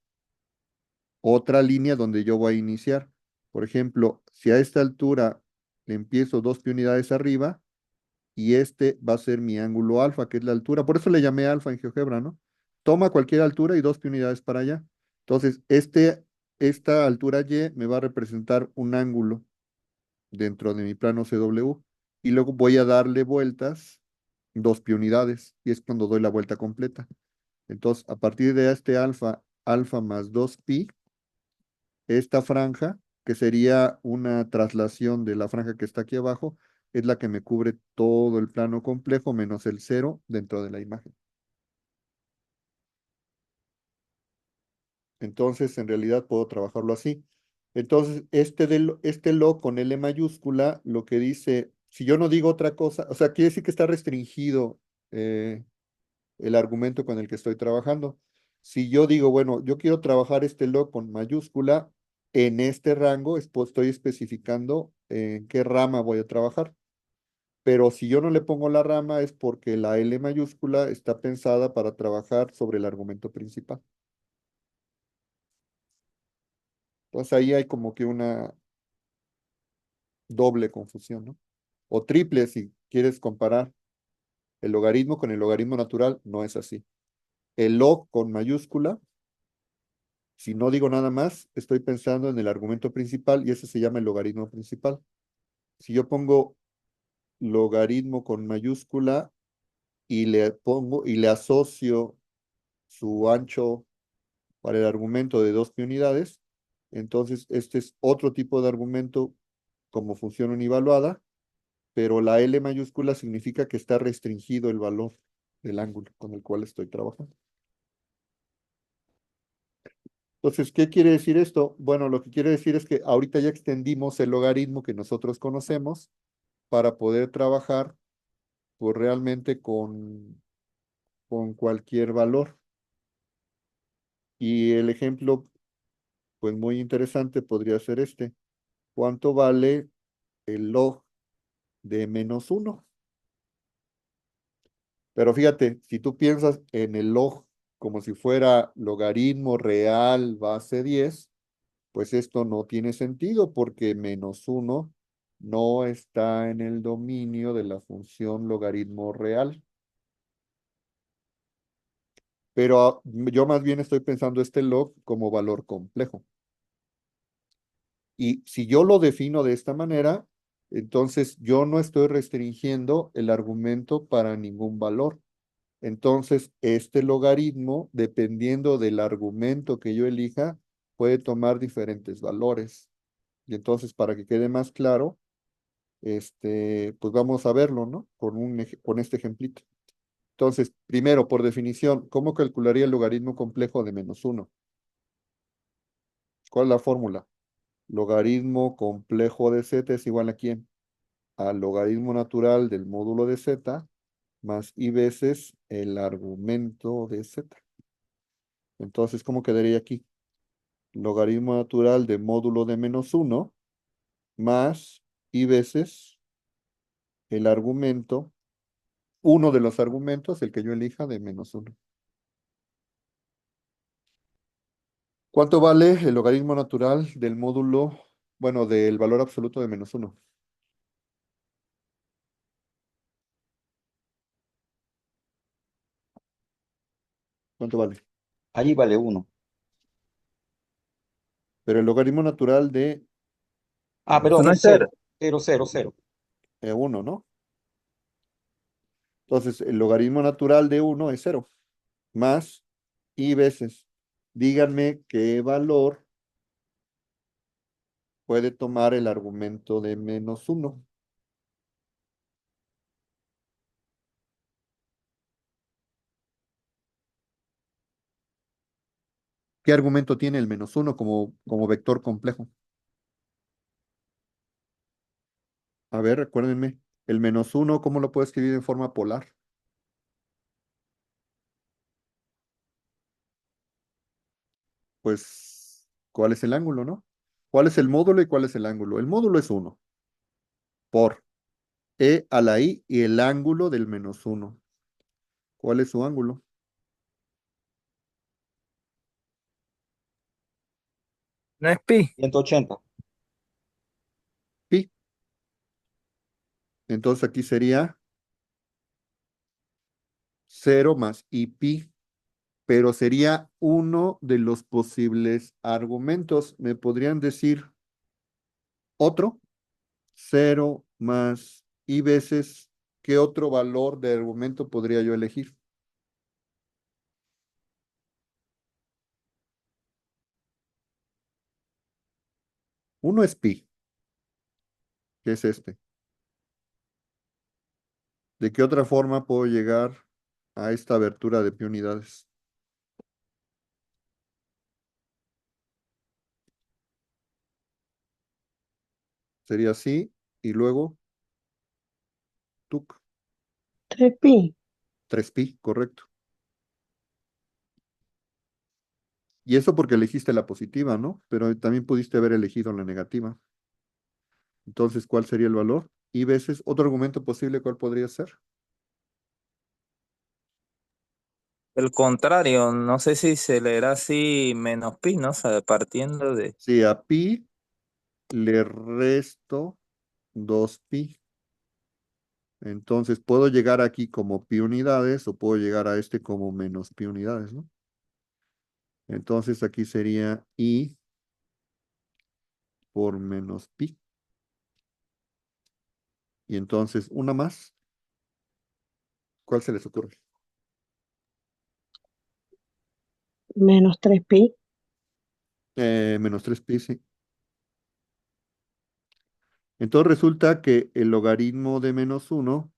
otra línea donde yo voy a iniciar. Por ejemplo, si a esta altura le empiezo 2 pi unidades arriba, y este va a ser mi ángulo alfa, que es la altura. Por eso le llamé alfa en GeoGebra, ¿no? Toma cualquier altura y 2 pi unidades para allá. Entonces, esta altura y me va a representar un ángulo dentro de mi plano CW y luego voy a darle vueltas 2 pi unidades y es cuando doy la vuelta completa. Entonces, a partir de este alfa, alfa más 2 pi, esta franja, que sería una traslación de la franja que está aquí abajo, es la que me cubre todo el plano complejo menos el cero dentro de la imagen. Entonces, en realidad puedo trabajarlo así. Entonces, este log con L mayúscula, lo que dice si yo no digo otra cosa, o sea, quiere decir que está restringido eh, el argumento con el que estoy trabajando. Si yo digo, bueno, yo quiero trabajar este log con mayúscula en este rango, estoy especificando en qué rama voy a trabajar. Pero si yo no le pongo la rama es porque la L mayúscula está pensada para trabajar sobre el argumento principal. Entonces ahí hay como que una doble confusión, ¿no? O triple si quieres comparar el logaritmo con el logaritmo natural, no es así. El log con mayúscula, si no digo nada más, estoy pensando en el argumento principal y ese se llama el logaritmo principal. Si yo pongo logaritmo con mayúscula y le pongo y le asocio su ancho para el argumento de 2 pi unidades, entonces este es otro tipo de argumento como función univaluada, pero la L mayúscula significa que está restringido el valor del ángulo con el cual estoy trabajando. Entonces, ¿qué quiere decir esto? Bueno, lo que quiere decir es que ahorita ya extendimos el logaritmo que nosotros conocemos para poder trabajar pues, realmente con cualquier valor. Y el ejemplo, pues muy interesante podría ser este. ¿Cuánto vale el log de -1? Pero fíjate, si tú piensas en el log como si fuera logaritmo real base 10, pues esto no tiene sentido porque -1 no está en el dominio de la función logaritmo real. Pero yo más bien estoy pensando este log como valor complejo. Y si yo lo defino de esta manera, entonces yo no estoy restringiendo el argumento para ningún valor. Entonces, este logaritmo, dependiendo del argumento que yo elija, puede tomar diferentes valores. Y entonces, para que quede más claro, pues vamos a verlo, ¿no? Con este ejemplito. Entonces, primero, por definición, ¿cómo calcularía el logaritmo complejo de -1? ¿Cuál es la fórmula? Logaritmo complejo de z es igual a ¿quién? Al logaritmo natural del módulo de z más i veces el argumento de z. Entonces, ¿cómo quedaría aquí? Logaritmo natural de módulo de -1 más i veces el argumento, uno de los argumentos, el que yo elija de -1. ¿Cuánto vale el logaritmo natural del módulo, bueno, del valor absoluto de -1? ¿Cuánto vale? Allí vale 1. Pero el logaritmo natural de Ah, Eso perdón, no -1, es cero. 0, 0, 0. 1, ¿no? Entonces, el logaritmo natural de 1 es 0, más i veces. Díganme qué valor puede tomar el argumento de -1. ¿Qué argumento tiene el -1 como vector complejo? A ver, recuérdenme. El -1, ¿cómo lo puedo escribir en forma polar? Pues, ¿cuál es el ángulo, no? ¿Cuál es el módulo y cuál es el ángulo? El módulo es 1 por e a la i y el ángulo del -1. ¿Cuál es su ángulo? No es pi. 180. Pi. Entonces aquí sería 0 más i pi, pero sería uno de los posibles argumentos. ¿Me podrían decir otro? 0 más i veces, ¿qué otro valor de argumento podría yo elegir? Uno es pi, que es este. ¿De qué otra forma puedo llegar a esta abertura de pi unidades? Sería así, y luego Tuc. 3pi. 3pi, correcto. Y eso porque elegiste la positiva, ¿no? Pero también pudiste haber elegido la negativa. Entonces, ¿cuál sería el valor? Y veces otro argumento posible, ¿cuál podría ser? El contrario, no sé si se leerá así menos pi, ¿no? O sea, partiendo de... Si a pi le resto 2pi. Entonces, puedo llegar aquí como pi unidades o puedo llegar a este como menos pi unidades, ¿no? Entonces, aquí sería i por menos pi. Y entonces, una más. ¿Cuál se les ocurre? Menos 3pi. Menos 3pi, sí. Entonces resulta que el logaritmo de menos 1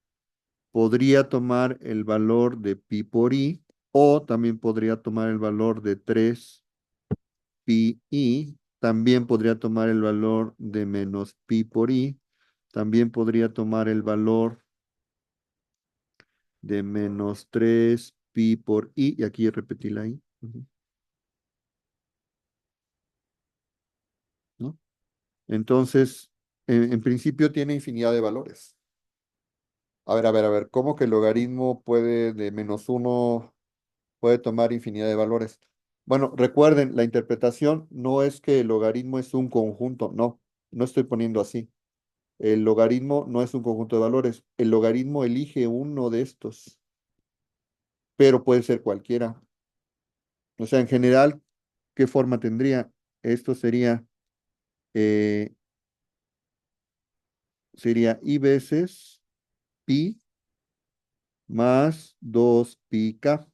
podría tomar el valor de pi por i o también podría tomar el valor de 3pi i, también podría tomar el valor de menos pi por i, también podría tomar el valor de menos 3pi por i, y aquí repetí la i, ¿no? Entonces, en principio tiene infinidad de valores. A ver, ¿cómo que el logaritmo puede de menos 1 puede tomar infinidad de valores? Bueno, recuerden, la interpretación no es que el logaritmo es un conjunto, no, no estoy poniendo así. El logaritmo no es un conjunto de valores, el logaritmo elige uno de estos, pero puede ser cualquiera. O sea, en general, ¿qué forma tendría? Esto eh, sería i veces pi más 2pi k,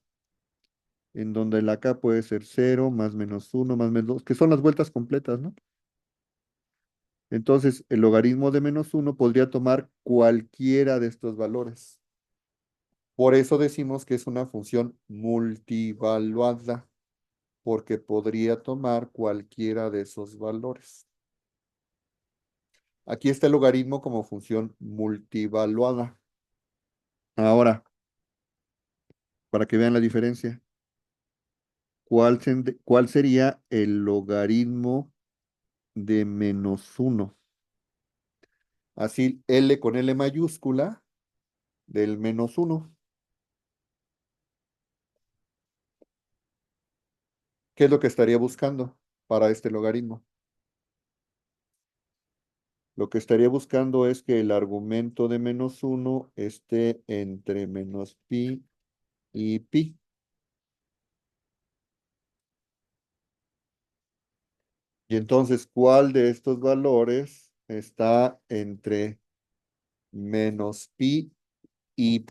en donde la k puede ser 0 más menos 1 más menos 2, que son las vueltas completas, ¿no? Entonces, el logaritmo de menos 1 podría tomar cualquiera de estos valores. Por eso decimos que es una función multivaluada, porque podría tomar cualquiera de esos valores. Aquí está el logaritmo como función multivaluada. Ahora, para que vean la diferencia, ¿cuál sería el logaritmo de menos 1? Así, L con L mayúscula del menos 1. ¿Qué es lo que estaría buscando para este logaritmo? Lo que estaría buscando es que el argumento de menos 1 esté entre menos pi y pi. Y entonces, ¿cuál de estos valores está entre menos pi y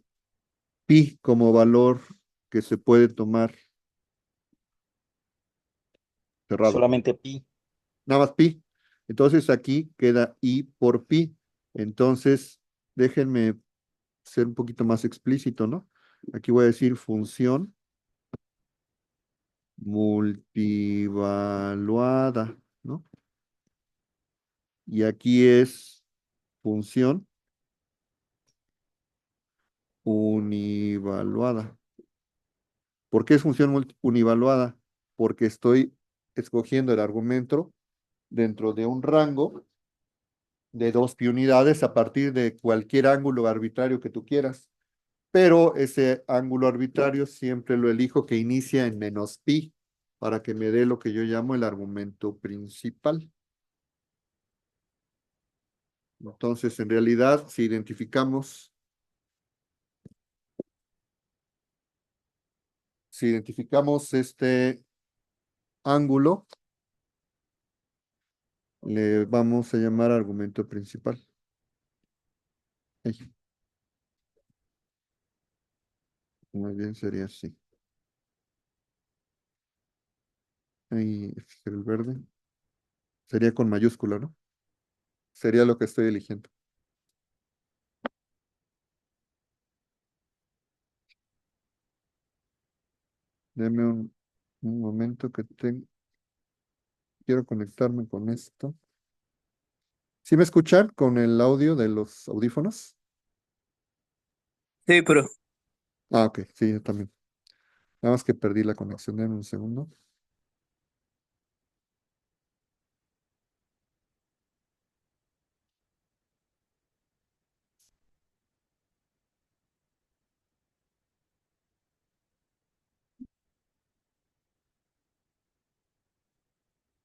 pi como valor que se puede tomar cerrado? Solamente pi. Nada más pi. Entonces aquí queda i por pi. Entonces, déjenme ser un poquito más explícito, ¿no? Aquí voy a decir función multivaluada, ¿no? Y aquí es función univaluada. ¿Por qué es función univaluada? Porque estoy escogiendo el argumento dentro de un rango de 2pi unidades a partir de cualquier ángulo arbitrario que tú quieras. Pero ese ángulo arbitrario siempre lo elijo que inicia en menos pi para que me dé lo que yo llamo el argumento principal. Entonces, en realidad, si identificamos este ángulo, le vamos a llamar argumento principal. Ay, muy bien, sería así. Ahí, el verde. Sería con mayúscula, ¿no? Sería lo que estoy eligiendo. Deme un momento que quiero conectarme con esto. ¿Sí me escuchan con el audio de los audífonos? Sí, pero Ah, ok, sí, yo también. Nada más que perdí la conexión, en un segundo.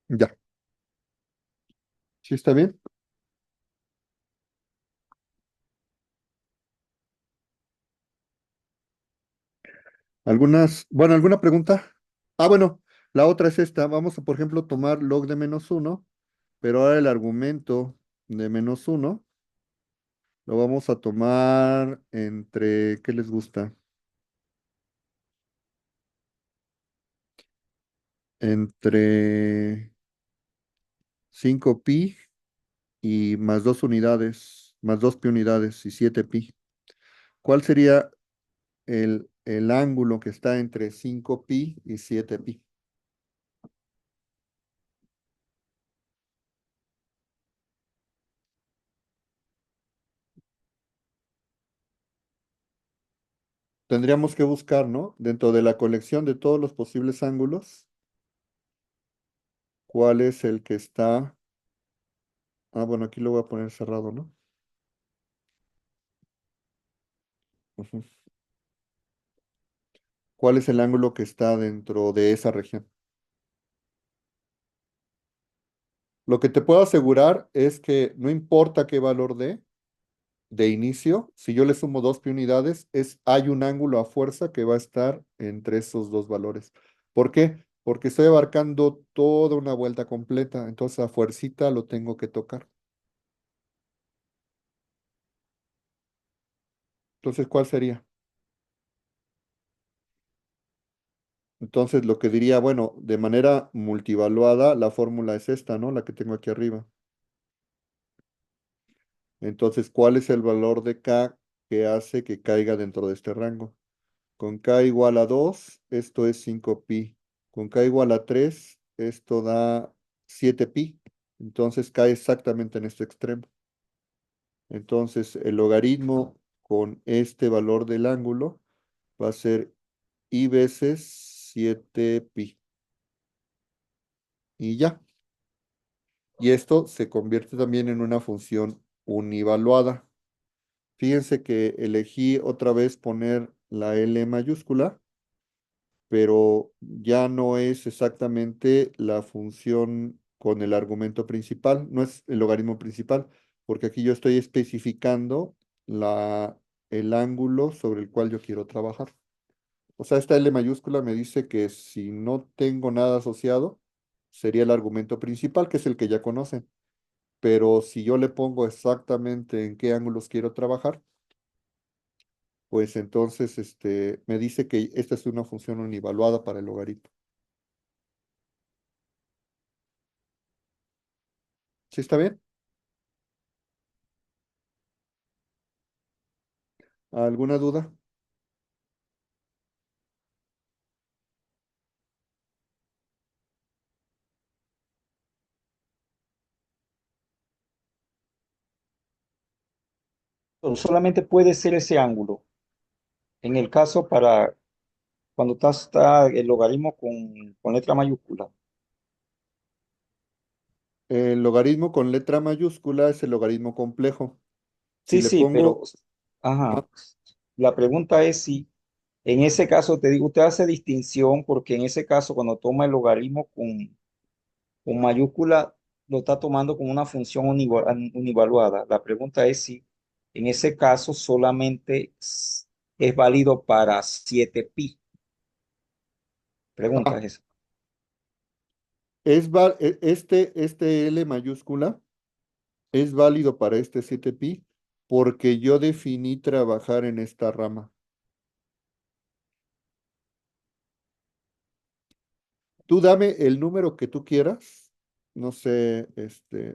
Ya, ¿sí está bien? ¿Alguna pregunta? Ah, bueno, la otra es esta. Vamos a, por ejemplo, tomar log de -1, pero ahora el argumento de -1 lo vamos a tomar entre, ¿qué les gusta? Entre 5pi y más 2 unidades, más 2pi unidades y 7pi. ¿Cuál sería el ángulo que está entre 5pi y 7pi? Tendríamos que buscar, ¿no? Dentro de la colección de todos los posibles ángulos, ¿cuál es el que está? Ah, bueno, aquí lo voy a poner cerrado, ¿no? Ujú. ¿Cuál es el ángulo que está dentro de esa región? Lo que te puedo asegurar es que no importa qué valor de inicio, si yo le sumo 2pi unidades, hay un ángulo a fuerza que va a estar entre esos dos valores. ¿Por qué? Porque estoy abarcando toda una vuelta completa, entonces a fuercita lo tengo que tocar. Entonces, ¿cuál sería? Entonces, lo que diría, bueno, de manera multivaluada, la fórmula es esta, ¿no? La que tengo aquí arriba. Entonces, ¿cuál es el valor de K que hace que caiga dentro de este rango? Con K igual a 2, esto es 5pi. Con K igual a 3, esto da 7pi. Entonces cae exactamente en este extremo. Entonces el logaritmo con este valor del ángulo va a ser i veces 7pi. Y ya. Y esto se convierte también en una función univaluada. Fíjense que elegí otra vez poner la L mayúscula, pero ya no es exactamente la función con el argumento principal, no es el logaritmo principal, porque aquí yo estoy especificando el ángulo sobre el cual yo quiero trabajar. O sea, esta L mayúscula me dice que si no tengo nada asociado, sería el argumento principal, que es el que ya conocen. Pero si yo le pongo exactamente en qué ángulos quiero trabajar, pues entonces me dice que esta es una función univaluada para el logaritmo. ¿Sí está bien? ¿Alguna duda? Pero solamente puede ser ese ángulo. En el caso para cuando está el logaritmo con letra mayúscula. El logaritmo con letra mayúscula es el logaritmo complejo. Si Sí, le sí, pero, pongo, ajá, ah, la pregunta es si en ese caso, te digo, usted hace distinción porque en ese caso, cuando toma el logaritmo con mayúscula, lo está tomando como una función univaluada. La pregunta es si en ese caso solamente es válido para 7pi. Pregunta ah, es esa. este L mayúscula es válido para este 7pi porque yo definí trabajar en esta rama. Tú dame el número que tú quieras, no sé,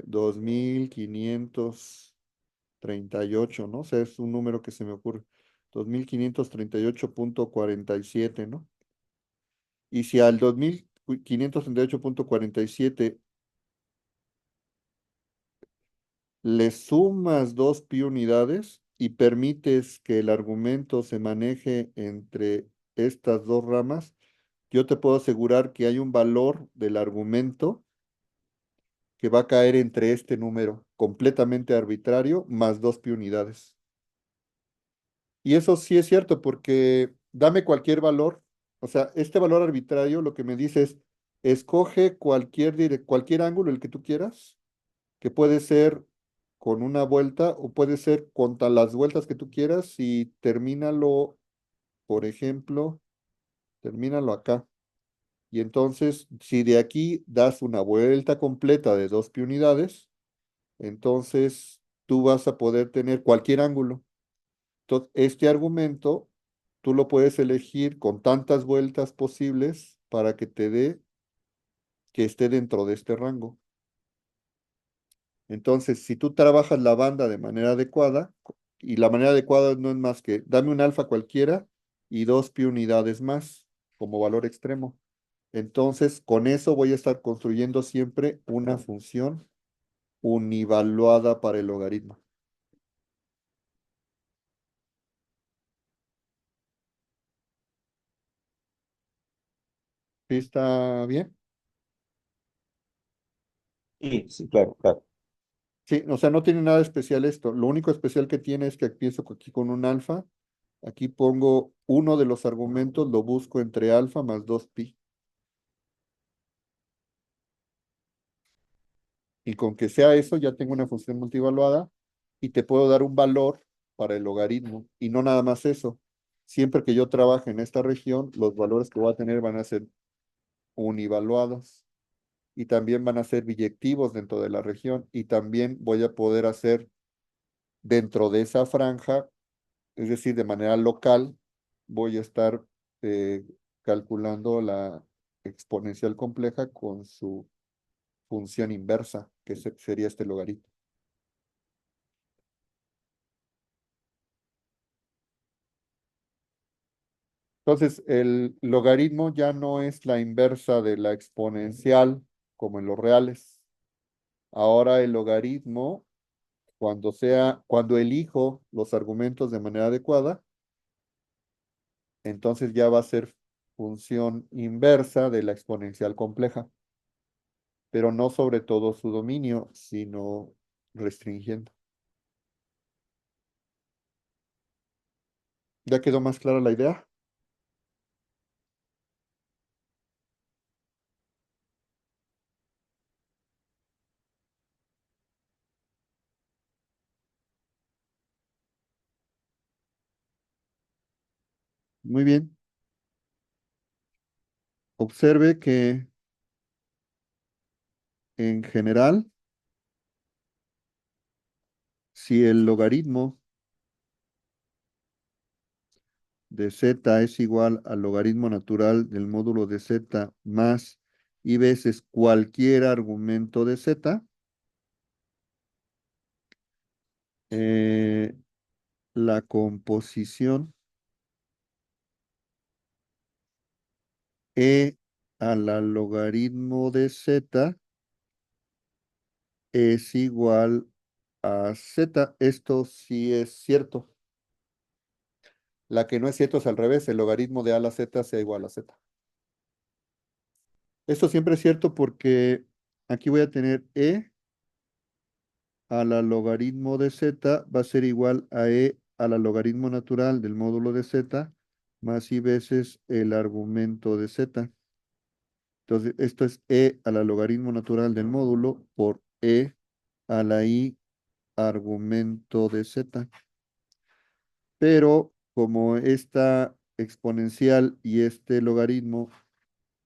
2538, ¿no? O sea, es un número que se me ocurre. 2538,47, ¿no? Y si al 2538,47 le sumas 2pi unidades, y permites que el argumento se maneje entre estas dos ramas, yo te puedo asegurar que hay un valor del argumento que va a caer entre este número completamente arbitrario más 2 pi unidades. Y eso sí es cierto porque dame cualquier valor, o sea, este valor arbitrario lo que me dice es, escoge cualquier ángulo, el que tú quieras, que puede ser con una vuelta o puede ser con las vueltas que tú quieras y termínalo, por ejemplo, termínalo acá. Y entonces, si de aquí das una vuelta completa de 2 pi unidades, entonces tú vas a poder tener cualquier ángulo. Entonces, este argumento tú lo puedes elegir con tantas vueltas posibles para que te dé que esté dentro de este rango. Entonces, si tú trabajas la banda de manera adecuada, y la manera adecuada no es más que dame un alfa cualquiera y 2 pi unidades más como valor extremo. Entonces, con eso voy a estar construyendo siempre una función univaluada para el logaritmo. ¿Sí está bien? Sí, sí, claro, claro. Sí, o sea, no tiene nada especial esto. Lo único especial que tiene es que empiezo aquí con un alfa. Aquí pongo uno de los argumentos, lo busco entre alfa más 2 pi. Y con que sea eso, ya tengo una función multivaluada y te puedo dar un valor para el logaritmo. Y no nada más eso. Siempre que yo trabaje en esta región, los valores que voy a tener van a ser univaluados y también van a ser biyectivos dentro de la región y también voy a poder hacer dentro de esa franja, es decir, de manera local, voy a estar eh, calculando la exponencial compleja con su función inversa, que sería este logaritmo. Entonces, el logaritmo ya no es la inversa de la exponencial como en los reales. Ahora el logaritmo, cuando elijo los argumentos de manera adecuada, entonces ya va a ser función inversa de la exponencial compleja, pero no sobre todo su dominio, sino restringiendo. ¿Ya quedó más clara la idea? Muy bien. Observe que en general, si el logaritmo de z es igual al logaritmo natural del módulo de z más y veces cualquier argumento de z, eh, la composición e a la logaritmo de z es igual a z. Esto sí es cierto. La que no es cierto es al revés, el logaritmo de a a la z sea igual a z. Esto siempre es cierto porque aquí voy a tener a la logaritmo de z va a ser igual a a la logaritmo natural del módulo de z más i veces el argumento de z. Entonces, esto es a la logaritmo natural del módulo por a la i argumento de z. Pero como esta exponencial y este logaritmo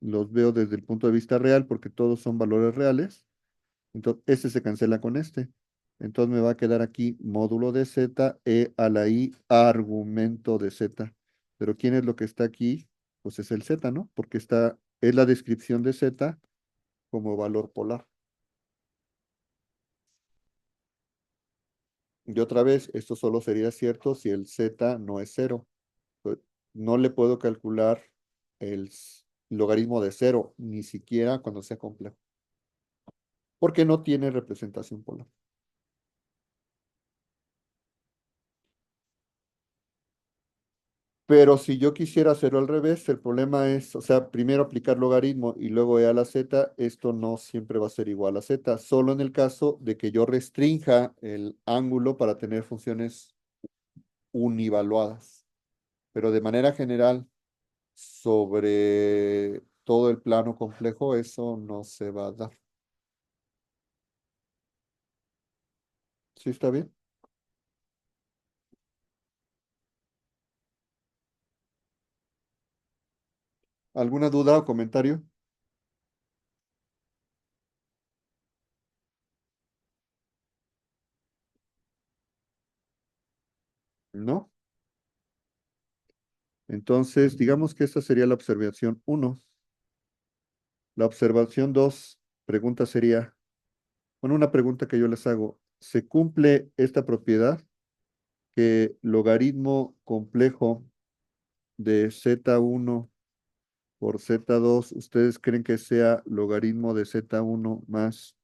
los veo desde el punto de vista real porque todos son valores reales, entonces este se cancela con este. Entonces me va a quedar aquí módulo de z a la i argumento de z. Pero ¿quién es lo que está aquí? Pues es el z, ¿no? Porque es la descripción de z como valor polar. Y otra vez, esto solo sería cierto si el z no es cero. Pues, no le puedo calcular el logaritmo de cero, ni siquiera cuando sea complejo, porque no tiene representación polar. Pero si yo quisiera hacerlo al revés, el problema es, o sea, primero aplicar logaritmo y luego e a la z, esto no siempre va a ser igual a z, solo en el caso de que yo restrinja el ángulo para tener funciones univaluadas. Pero de manera general, sobre todo el plano complejo, eso no se va a dar. ¿Sí está bien? ¿Alguna duda o comentario? ¿No? Entonces, digamos que esta sería la observación uno. La observación 2, pregunta sería, bueno, una pregunta que yo les hago, ¿se cumple esta propiedad que logaritmo complejo de z1 por z2, ustedes creen que sea logaritmo de z1 más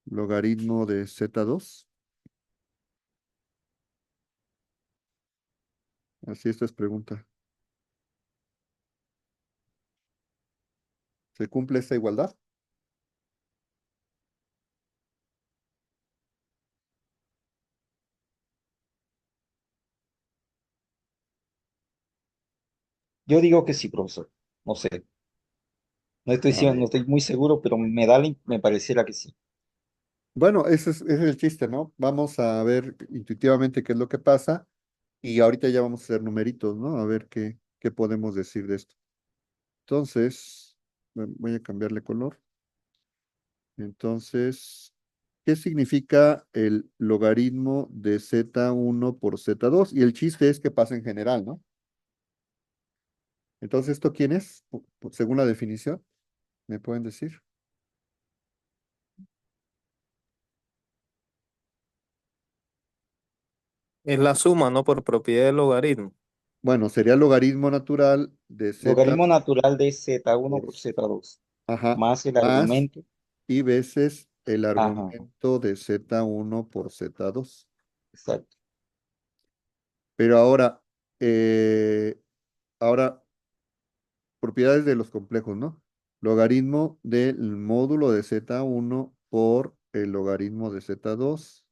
logaritmo de z2? Así esta es pregunta. ¿Se cumple esta igualdad? Yo digo que sí, profesor. No sé. A No ver. estoy muy seguro, pero me pareciera que sí. Bueno, ese es el chiste, ¿no? Vamos a ver intuitivamente qué es lo que pasa y ahorita ya vamos a hacer numeritos, ¿no? A ver qué podemos decir de esto. Entonces, voy a cambiarle color. Entonces, ¿qué significa el logaritmo de z1 por z2? Y el chiste es que pasa en general, ¿no? Entonces, ¿esto quién es? Según la definición, ¿me pueden decir? Es la suma, ¿no? Por propiedad del logaritmo. Bueno, sería logaritmo natural de z Logaritmo natural de z1 por, por z2 ajá, más el más argumento. y veces el Ajá, argumento de z1 por z2. exacto. Pero ahora, propiedades de los complejos, ¿no? Logaritmo del módulo de z1 por el logaritmo de z2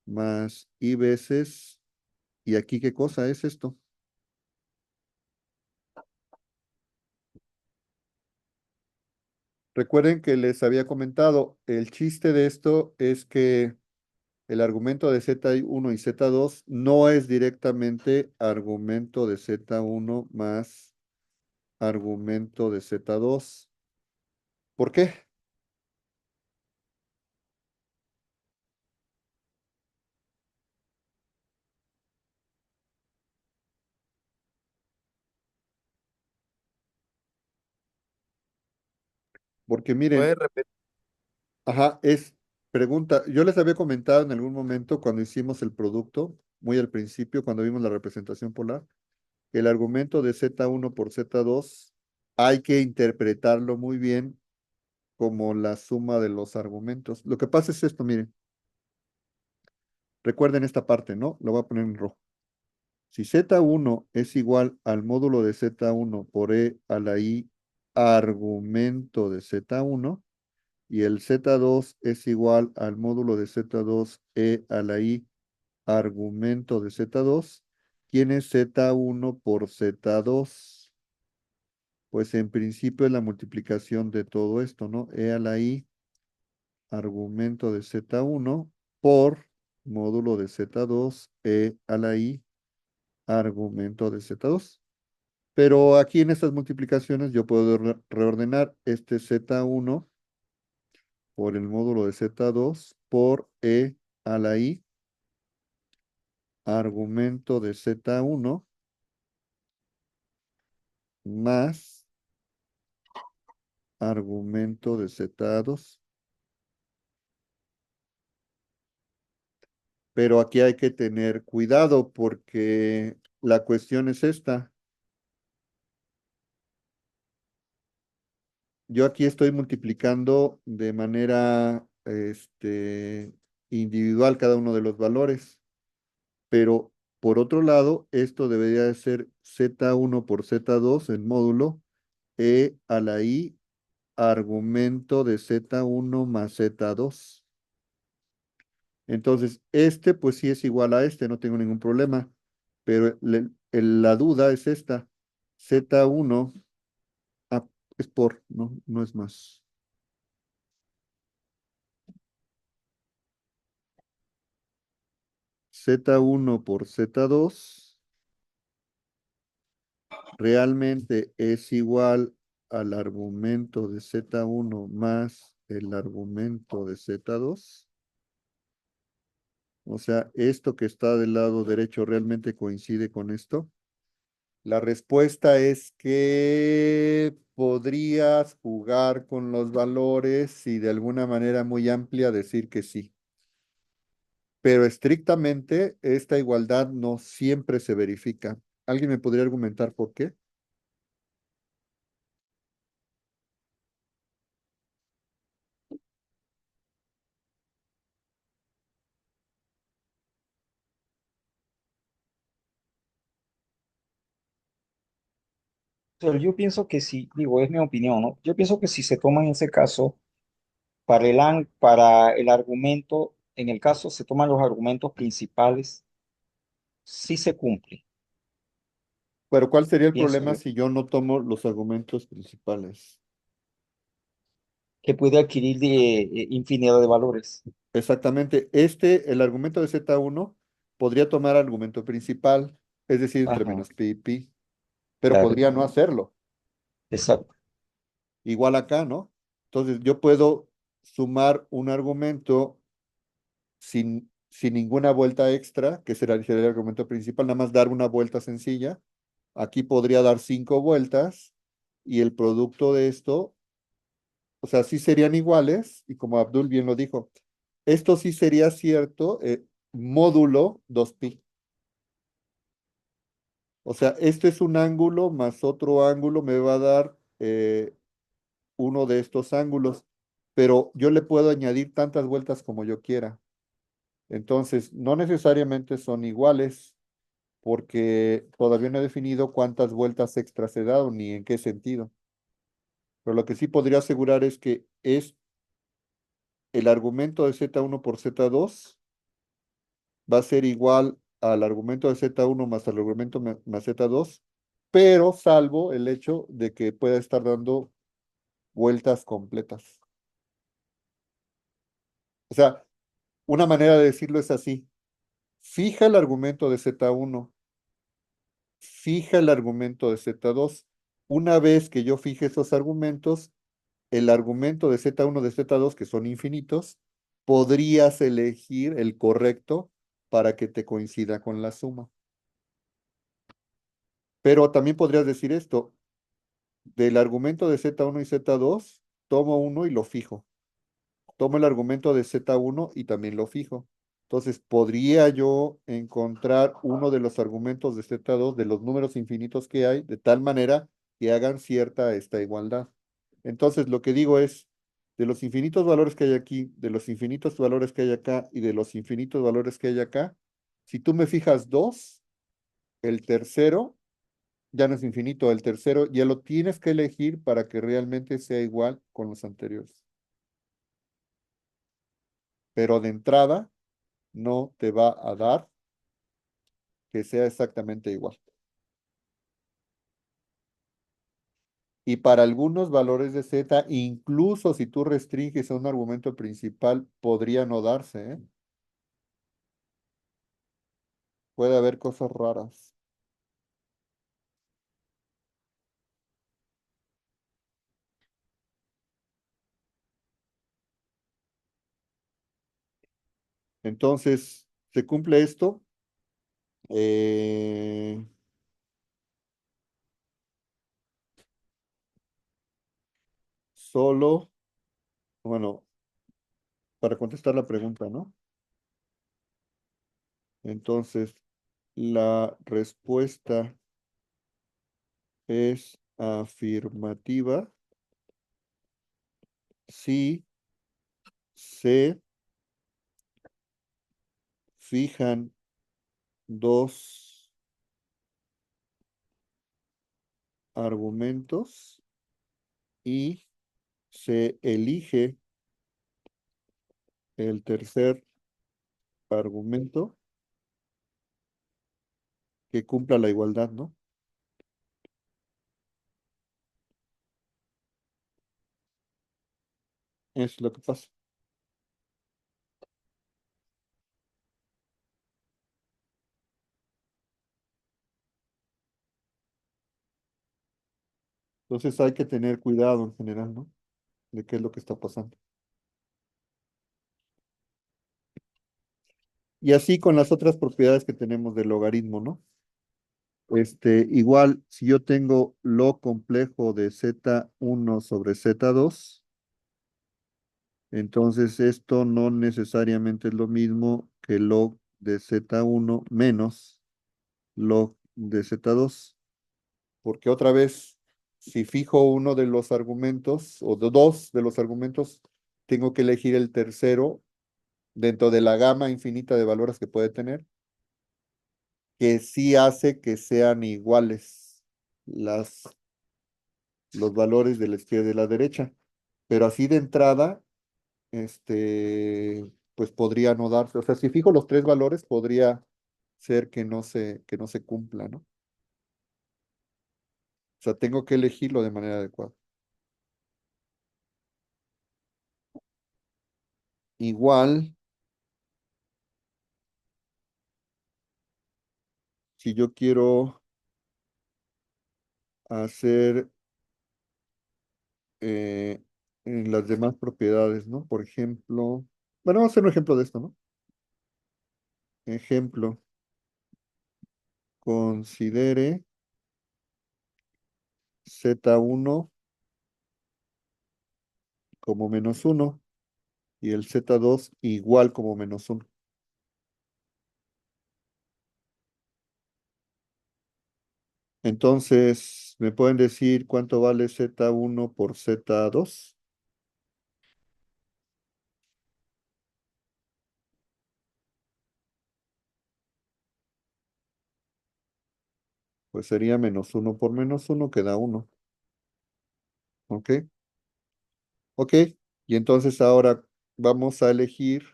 más i veces, ¿y aquí qué cosa es esto? Recuerden que les había comentado, el chiste de esto es que el argumento de z1 y z2 no es directamente argumento de z1 más argumento de z2. ¿Por qué? Porque miren, ¿Puedes repetir? ajá, es pregunta. Yo les había comentado en algún momento cuando hicimos el producto, muy al principio, cuando vimos la representación polar, el argumento de z1 por z2 hay que interpretarlo muy bien como la suma de los argumentos. Lo que pasa es esto, miren, recuerden esta parte, ¿no? Lo voy a poner en rojo. Si z1 es igual al módulo de z1 por e a la i argumento de z1, y el z2 es igual al módulo de z2 e a la i argumento de z2, ¿quién es z1 por z2? Pues en principio es la multiplicación de todo esto, ¿no? E a la i argumento de z1 por módulo de z2 e a la i argumento de z2. Pero aquí en estas multiplicaciones yo puedo reordenar este z1 por el módulo de z2 por e a la i argumento de z1 más argumento de z2. Pero aquí hay que tener cuidado porque la cuestión es esta. Yo aquí estoy multiplicando de manera individual cada uno de los valores, pero por otro lado, esto debería de ser Z1 por Z2 en módulo E a la I argumento de Z1 más Z2. Entonces, este pues sí es igual a este, no tengo ningún problema. Pero la duda es esta. Z1, ah, es por, no, no es más. Z1 por Z2 realmente es igual al argumento de Z1 más el argumento de Z2. O sea, esto que está del lado derecho realmente coincide con esto. La respuesta es que podrías jugar con los valores y de alguna manera muy amplia decir que sí. Pero estrictamente esta igualdad no siempre se verifica. ¿Alguien me podría argumentar por qué? Pero yo pienso que si, digo, es mi opinión, ¿no? Yo pienso que si se toma en ese caso, para el argumento, en el caso se toman los argumentos principales, sí se cumple, Pero ¿cuál sería el pienso problema yo, si yo no tomo los argumentos principales? que puede adquirir infinidad de valores. Exactamente. El argumento de Z1 podría tomar argumento principal, es decir, entre Ajá, menos pi y pi, pero claro, podría no hacerlo. exacto. Igual acá, ¿no? Entonces yo puedo sumar un argumento sin ninguna vuelta extra, que sería el argumento principal, nada más dar una vuelta sencilla. Aquí podría dar 5 vueltas y el producto de esto, o sea, sí serían iguales, y como Abdul bien lo dijo, esto sí sería cierto, módulo 2pi. O sea, este es un ángulo más otro ángulo me va a dar uno de estos ángulos, pero yo le puedo añadir tantas vueltas como yo quiera. Entonces, no necesariamente son iguales, porque todavía no he definido cuántas vueltas extras he dado ni en qué sentido. Pero lo que sí podría asegurar es que es el argumento de Z1 por Z2 va a ser igual al argumento de Z1 más el argumento más Z2, pero salvo el hecho de que pueda estar dando vueltas completas. O sea, una manera de decirlo es así. Fija el argumento de Z1, fija el argumento de Z2. Una vez que yo fije esos argumentos, el argumento de Z1 de Z2, que son infinitos, podrías elegir el correcto para que te coincida con la suma. Pero también podrías decir esto, del argumento de Z1 y Z2, tomo uno y lo fijo. Tomo el argumento de Z1 y también lo fijo. Entonces, podría yo encontrar uno de los argumentos de Z2, de los números infinitos que hay, de tal manera que hagan cierta esta igualdad. Entonces, lo que digo es, de los infinitos valores que hay aquí, de los infinitos valores que hay acá y de los infinitos valores que hay acá, si tú me fijas dos, el tercero ya no es infinito, el tercero ya lo tienes que elegir para que realmente sea igual con los anteriores. Pero de entrada no te va a dar que sea exactamente igual. Y para algunos valores de Z, incluso si tú restringes a un argumento principal, podría no darse, ¿eh? Puede haber cosas raras. Entonces, se cumple esto. eh, Solo, bueno, para contestar la pregunta, ¿no? Entonces, la respuesta es afirmativa si se fijan dos argumentos y se elige el tercer argumento que cumpla la igualdad, ¿no? Eso es lo que pasa. Entonces hay que tener cuidado en general, ¿no? De qué es lo que está pasando. Y así con las otras propiedades que tenemos del logaritmo, ¿no? Igual, si yo tengo lo complejo de Z1 sobre Z2, entonces esto no necesariamente es lo mismo que log de Z1 menos log de Z2, porque otra vez, si fijo uno de los argumentos, o dos de los argumentos, tengo que elegir el tercero dentro de la gama infinita de valores que puede tener, que sí hace que sean iguales los valores de la izquierda y de la derecha. Pero así de entrada, pues podría no darse. O sea, si fijo los tres valores, podría ser que no se cumpla, ¿no? O sea, tengo que elegirlo de manera adecuada. Igual, si yo quiero hacer eh, en las demás propiedades, ¿no? Por ejemplo, bueno, vamos a hacer un ejemplo de esto, ¿no? Ejemplo, considere Z1 como -1 y el Z2 igual como -1. Entonces, ¿me pueden decir cuánto vale Z1 por Z2? Pues sería -1 por -1 que da 1. ¿Ok? Ok. Y entonces ahora vamos a elegir,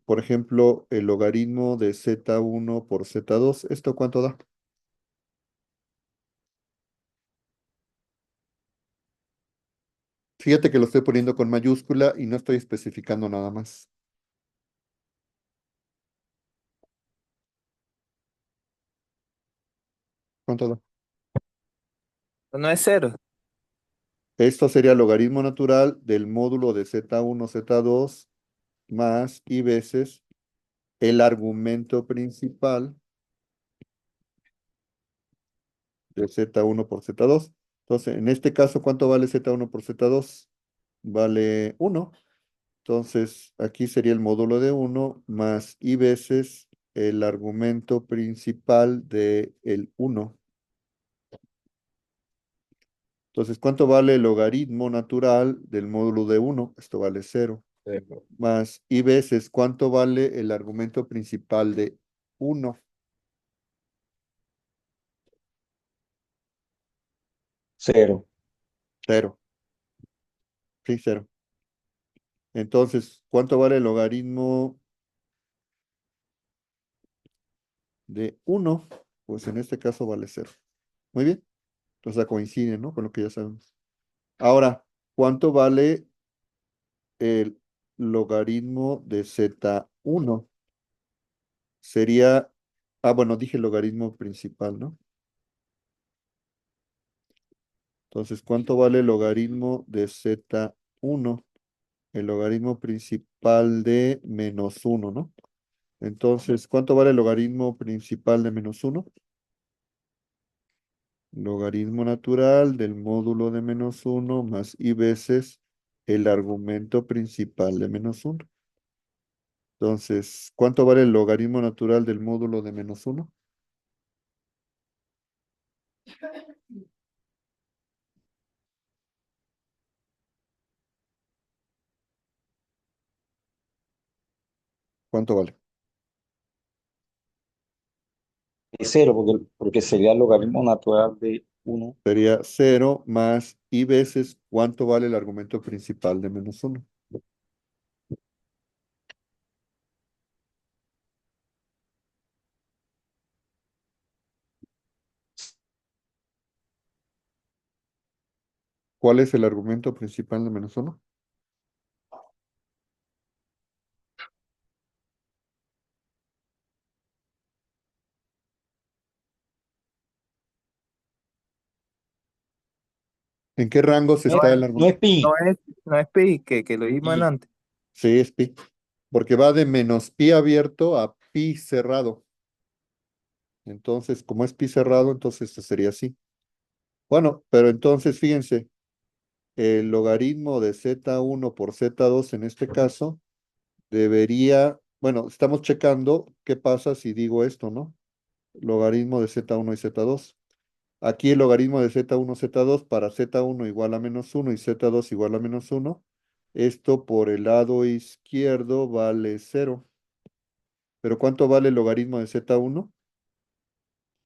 por ejemplo, el logaritmo de Z1 por Z2. ¿Esto cuánto da? Fíjate que lo estoy poniendo con mayúscula y no estoy especificando nada más. ¿Cuánto da? No es cero. Esto sería el logaritmo natural del módulo de Z1, Z2 más y veces el argumento principal de Z1 por Z2. Entonces, en este caso, ¿cuánto vale Z1 por Z2? Vale 1. Entonces, aquí sería el módulo de 1 más y veces el argumento principal de el 1. Entonces, ¿cuánto vale el logaritmo natural del módulo de 1? Esto vale 0. Más y veces, ¿cuánto vale el argumento principal de 1? 0. 0. Sí, 0. Entonces, ¿cuánto vale el logaritmo de 1? Pues en este caso vale 0. Muy bien. Entonces coincide, ¿no? Con lo que ya sabemos. Ahora, ¿cuánto vale el logaritmo de Z1? Sería, bueno, dije el logaritmo principal, ¿no? Entonces, ¿cuánto vale el logaritmo de Z1? El logaritmo principal de -1, ¿no? Entonces, ¿cuánto vale el logaritmo principal de -1? Logaritmo natural del módulo de -1 más y veces el argumento principal de -1. Entonces, ¿cuánto vale el logaritmo natural del módulo de -1? ¿Cuánto vale? Es cero, porque sería el logaritmo natural de uno. Sería 0 más i veces cuánto vale el argumento principal de -1. ¿Cuál es el argumento principal de -1? ¿En qué rangos No es, está el no es argumento? No pi. es, no es pi, que lo dijimos Y antes. Sí, es pi. Porque va de menos pi abierto a pi cerrado. Entonces, como es pi cerrado, entonces esto sería así. Bueno, pero entonces fíjense, el logaritmo de z1 por z2 en este caso debería, bueno, estamos checando qué pasa si digo esto, ¿no? Logaritmo de z1 y z2. Aquí el logaritmo de z1, z2 para z1 igual a -1 y z2 igual a -1. Esto por el lado izquierdo vale 0. Pero ¿cuánto vale el logaritmo de z1?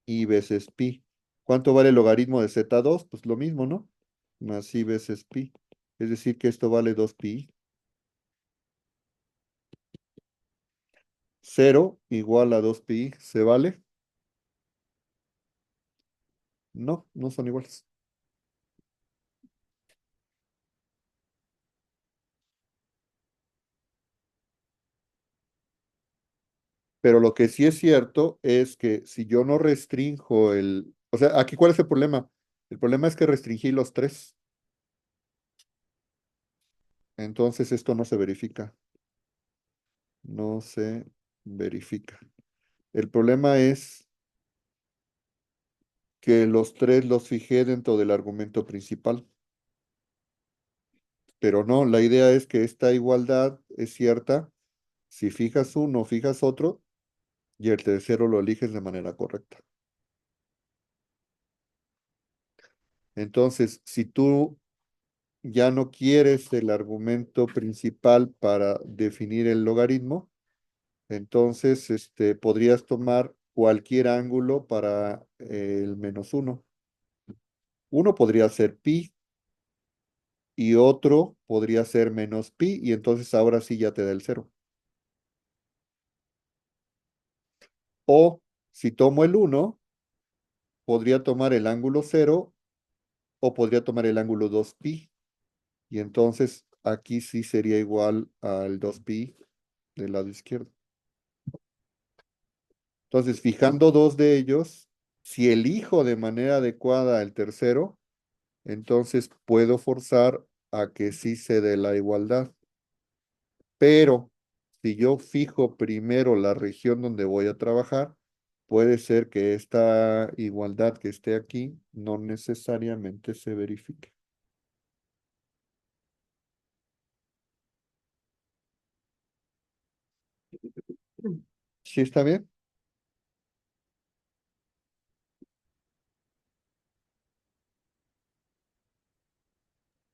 I veces pi. ¿Cuánto vale el logaritmo de z2? Pues lo mismo, ¿no? Más i veces pi. Es decir, que esto vale 2pi. 0 igual a 2pi. ¿Se vale? No, no son iguales. Pero lo que sí es cierto es que si yo no restrinjo el... O sea, aquí ¿cuál es el problema? El problema es que restringí los tres. Entonces esto no se verifica. No se verifica. El problema es que los tres los fijé dentro del argumento principal. Pero no, la idea es que esta igualdad es cierta si fijas uno, fijas otro, y el tercero lo eliges de manera correcta. Entonces, si tú ya no quieres el argumento principal para definir el logaritmo, entonces podrías tomar cualquier ángulo para el -1. Uno podría ser pi y otro podría ser menos pi, y entonces ahora sí ya te da el 0. O si tomo el 1, podría tomar el ángulo 0 o podría tomar el ángulo 2pi. Y entonces aquí sí sería igual al 2pi del lado izquierdo. Entonces, fijando dos de ellos, si elijo de manera adecuada el tercero, entonces puedo forzar a que sí se dé la igualdad. Pero si yo fijo primero la región donde voy a trabajar, puede ser que esta igualdad que esté aquí no necesariamente se verifique. ¿Sí está bien?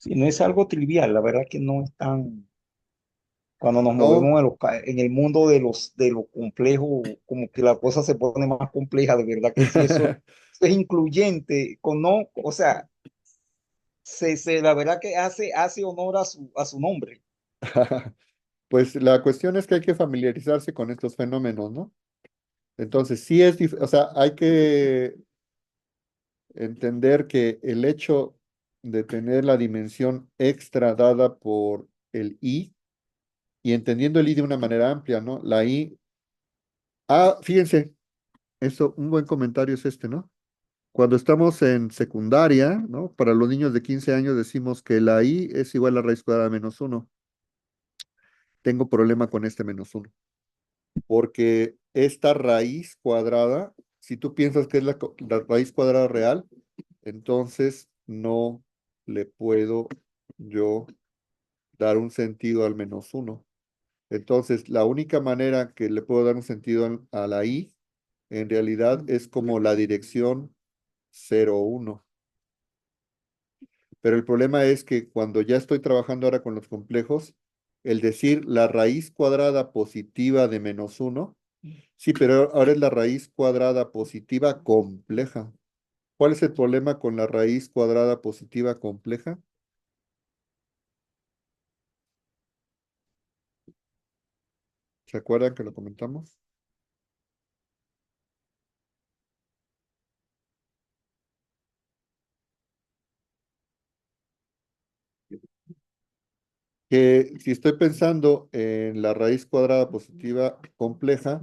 si no es algo trivial, la verdad que no es tan. Cuando nos No. movemos en el mundo de lo complejo, como que la cosa se pone más compleja, de verdad que sí, eso es incluyente, con no, o sea, la verdad que hace honor a su nombre. Pues la cuestión es que hay que familiarizarse con estos fenómenos, ¿no? Entonces, sí es, o sea, hay que entender que el hecho de tener la dimensión extra dada por el i, y entendiendo el i de una manera amplia, ¿no? La i, fíjense, un buen comentario es ¿no? Cuando estamos en secundaria, ¿no? Para los niños de 15 años decimos que la i es igual a raíz cuadrada de -1. Tengo problema con este -1. Porque esta raíz cuadrada, si tú piensas que es la raíz cuadrada real, entonces no le puedo yo dar un sentido al -1. Entonces, la única manera que le puedo dar un sentido a la i, en realidad, es como la dirección 0, 1. Pero el problema es que cuando ya estoy trabajando ahora con los complejos, el decir la raíz cuadrada positiva de -1. Sí, pero ahora es la raíz cuadrada positiva compleja. ¿Cuál es el problema con la raíz cuadrada positiva compleja? ¿Se acuerdan que lo comentamos? Que si estoy pensando en la raíz cuadrada positiva compleja,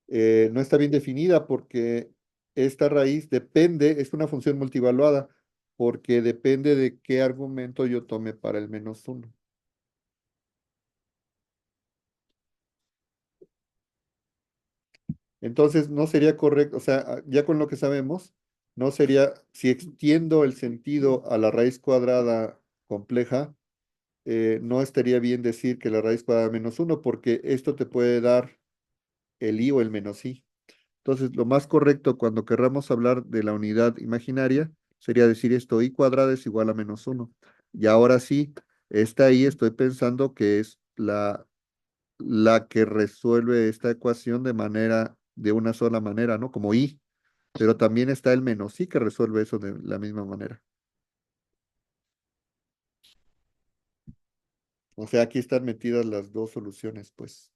no está bien definida porque esta raíz depende, es una función multivaluada, porque depende de qué argumento yo tome para el -1. Entonces, no sería correcto, o sea, ya con lo que sabemos, no sería, si extiendo el sentido a la raíz cuadrada compleja, no estaría bien decir que la raíz cuadrada -1, porque esto te puede dar el i o el menos i. Entonces, lo más correcto cuando querramos hablar de la unidad imaginaria sería decir esto, i cuadrada es igual a -1. Y ahora sí, esta i estoy pensando que es la que resuelve esta ecuación de una sola manera, ¿no? Como i, pero también está el menos i que resuelve eso de la misma manera. O sea, aquí están metidas las dos soluciones, pues.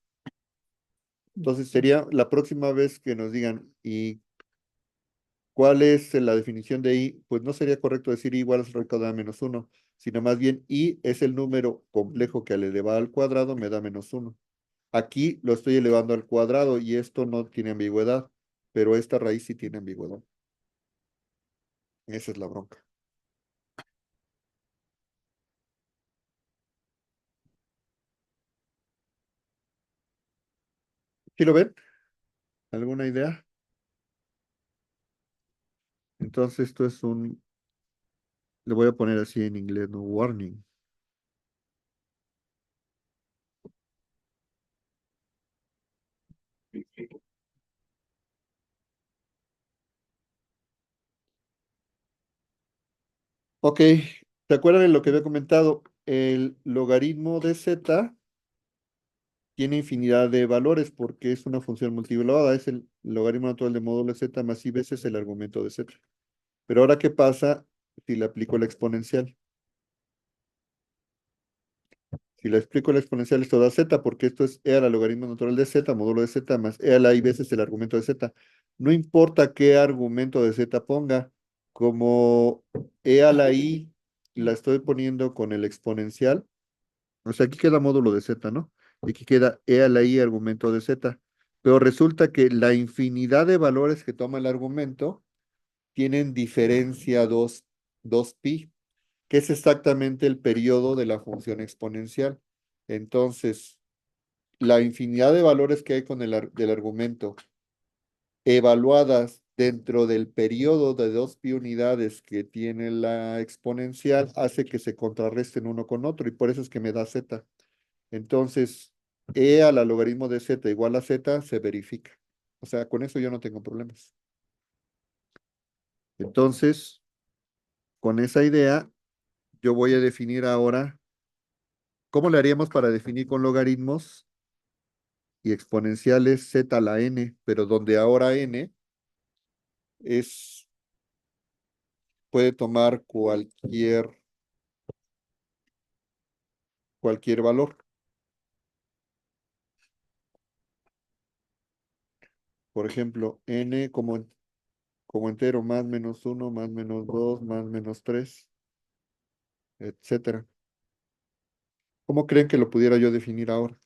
Entonces sería la próxima vez que nos digan, ¿y cuál es la definición de i? Pues no sería correcto decir i igual a raíz cuadrada de -1, sino más bien i es el número complejo que al elevar al cuadrado me da -1. Aquí lo estoy elevando al cuadrado y esto no tiene ambigüedad, pero esta raíz sí tiene ambigüedad. Esa es la bronca. ¿Sí lo ven? ¿Alguna idea? Entonces esto es le voy a poner así en inglés, ¿no? Warning. Ok, ¿se acuerdan de lo que había comentado? El logaritmo de z tiene infinidad de valores porque es una función multivaluada, es el logaritmo natural de módulo de z más i veces el argumento de z. Pero ahora, ¿qué pasa si le aplico la exponencial? Si le explico la exponencial, esto da z, porque esto es e a la logaritmo natural de z, módulo de z, más e a la i veces el argumento de z. No importa qué argumento de z ponga, como e a la i la estoy poniendo con el exponencial, o sea, aquí queda módulo de z, ¿no? Y aquí queda e a la i argumento de z. Pero resulta que la infinidad de valores que toma el argumento tienen diferencia 2pi, que es exactamente el periodo de la función exponencial. Entonces, la infinidad de valores que hay con del argumento evaluadas dentro del periodo de 2pi unidades que tiene la exponencial hace que se contrarresten uno con otro y por eso es que me da z. Entonces, e al logaritmo de z igual a z se verifica. O sea, con eso yo no tengo problemas. Entonces, con esa idea, yo voy a definir ahora, ¿cómo le haríamos para definir con logaritmos y exponenciales z a la n? Pero donde ahora n es, puede tomar cualquier valor. Por ejemplo, n como entero, más menos 1, más menos 2, más menos 3, etcétera. ¿Cómo creen que lo pudiera yo definir ahora?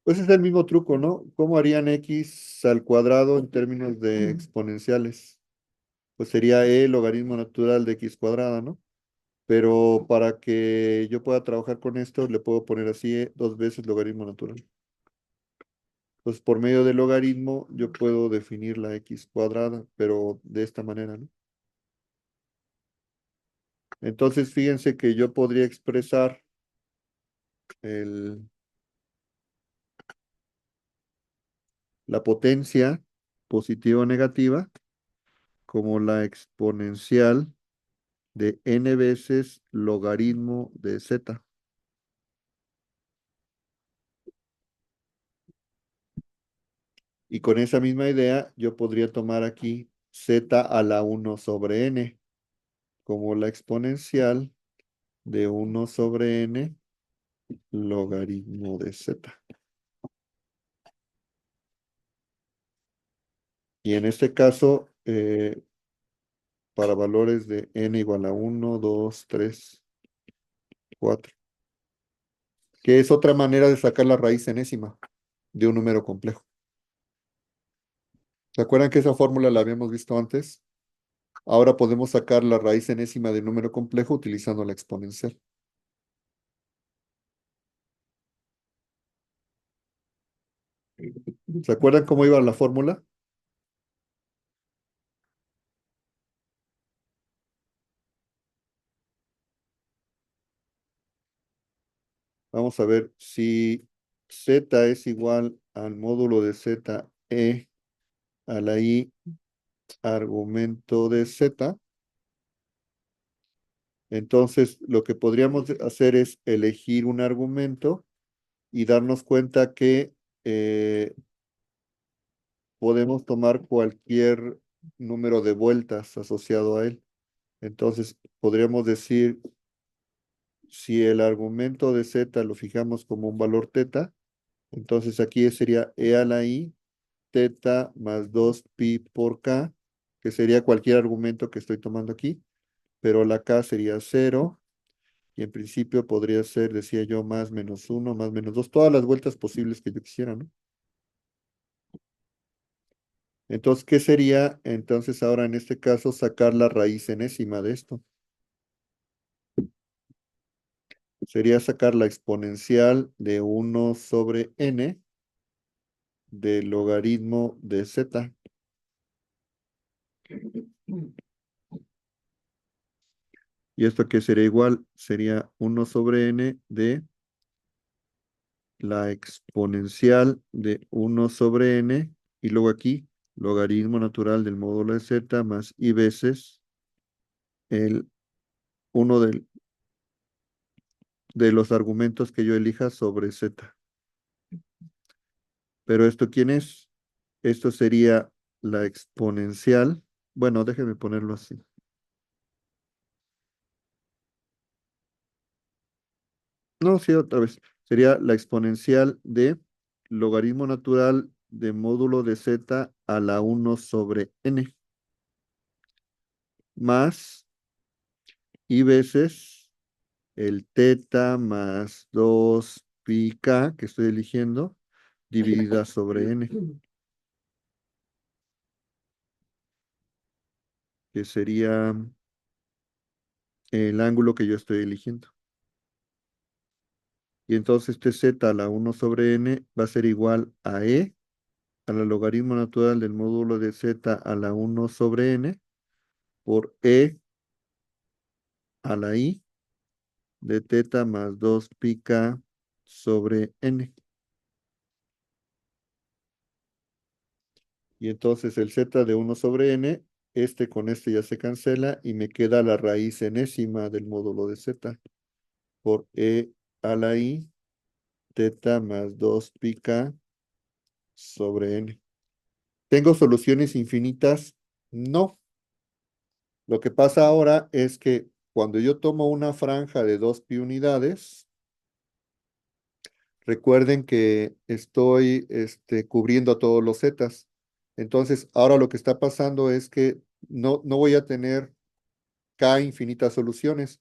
Pues es el mismo truco, ¿no? ¿Cómo harían x al cuadrado en términos de exponenciales? Pues sería e logaritmo natural de x cuadrada, ¿no? Pero para que yo pueda trabajar con esto, le puedo poner así dos veces logaritmo natural. Entonces, por medio del logaritmo, yo puedo definir la x cuadrada, pero de esta manera, ¿no? Entonces, fíjense que yo podría expresar el, la potencia positiva o negativa, como la exponencial de n veces logaritmo de z. Y con esa misma idea, yo podría tomar aquí z a la 1 sobre n como la exponencial de 1 sobre n logaritmo de z. Y en este caso, para valores de n igual a 1, 2, 3, 4, que es otra manera de sacar la raíz enésima de un número complejo. ¿Se acuerdan que esa fórmula la habíamos visto antes? Ahora podemos sacar la raíz enésima del número complejo utilizando la exponencial. ¿Se acuerdan cómo iba la fórmula? Vamos a ver si z es igual al módulo de z e a la i argumento de z. Entonces, lo que podríamos hacer es elegir un argumento y darnos cuenta que podemos tomar cualquier número de vueltas asociado a él. Entonces, podríamos decir, si el argumento de z lo fijamos como un valor teta, entonces aquí sería e a la i teta más 2pi por k, que sería cualquier argumento que estoy tomando aquí, pero la k sería 0, y en principio podría ser, decía yo, más menos 1, más menos 2, todas las vueltas posibles que yo quisiera, ¿no? Entonces, ¿qué sería? Entonces, ahora en este caso, sacar la raíz enésima de esto. Sería sacar la exponencial de 1 sobre n del logaritmo de z. ¿Y esto qué sería igual? Sería 1 sobre n de la exponencial de 1 sobre n, y luego aquí, logaritmo natural del módulo de z más i veces el 1 de los argumentos que yo elija sobre z. Pero ¿esto quién es? Esto sería la exponencial. Bueno, déjeme ponerlo así. No, sí, otra vez. Sería la exponencial de logaritmo natural de módulo de z a la 1 sobre n, más i veces el teta más 2 pi k que estoy eligiendo, dividida sobre n, que sería el ángulo que yo estoy eligiendo. Y entonces este z a la 1 sobre n va a ser igual a e, a la logaritmo natural del módulo de z a la 1 sobre n, por e a la i de teta más 2 pi k sobre n. Y entonces el z de 1 sobre n, este con este ya se cancela y me queda la raíz enésima del módulo de z por e a la i teta más 2 pi k sobre n. ¿Tengo soluciones infinitas? No. Lo que pasa ahora es que cuando yo tomo una franja de 2 pi unidades, recuerden que estoy cubriendo a todos los zetas. Entonces, ahora lo que está pasando es que no voy a tener k infinitas soluciones,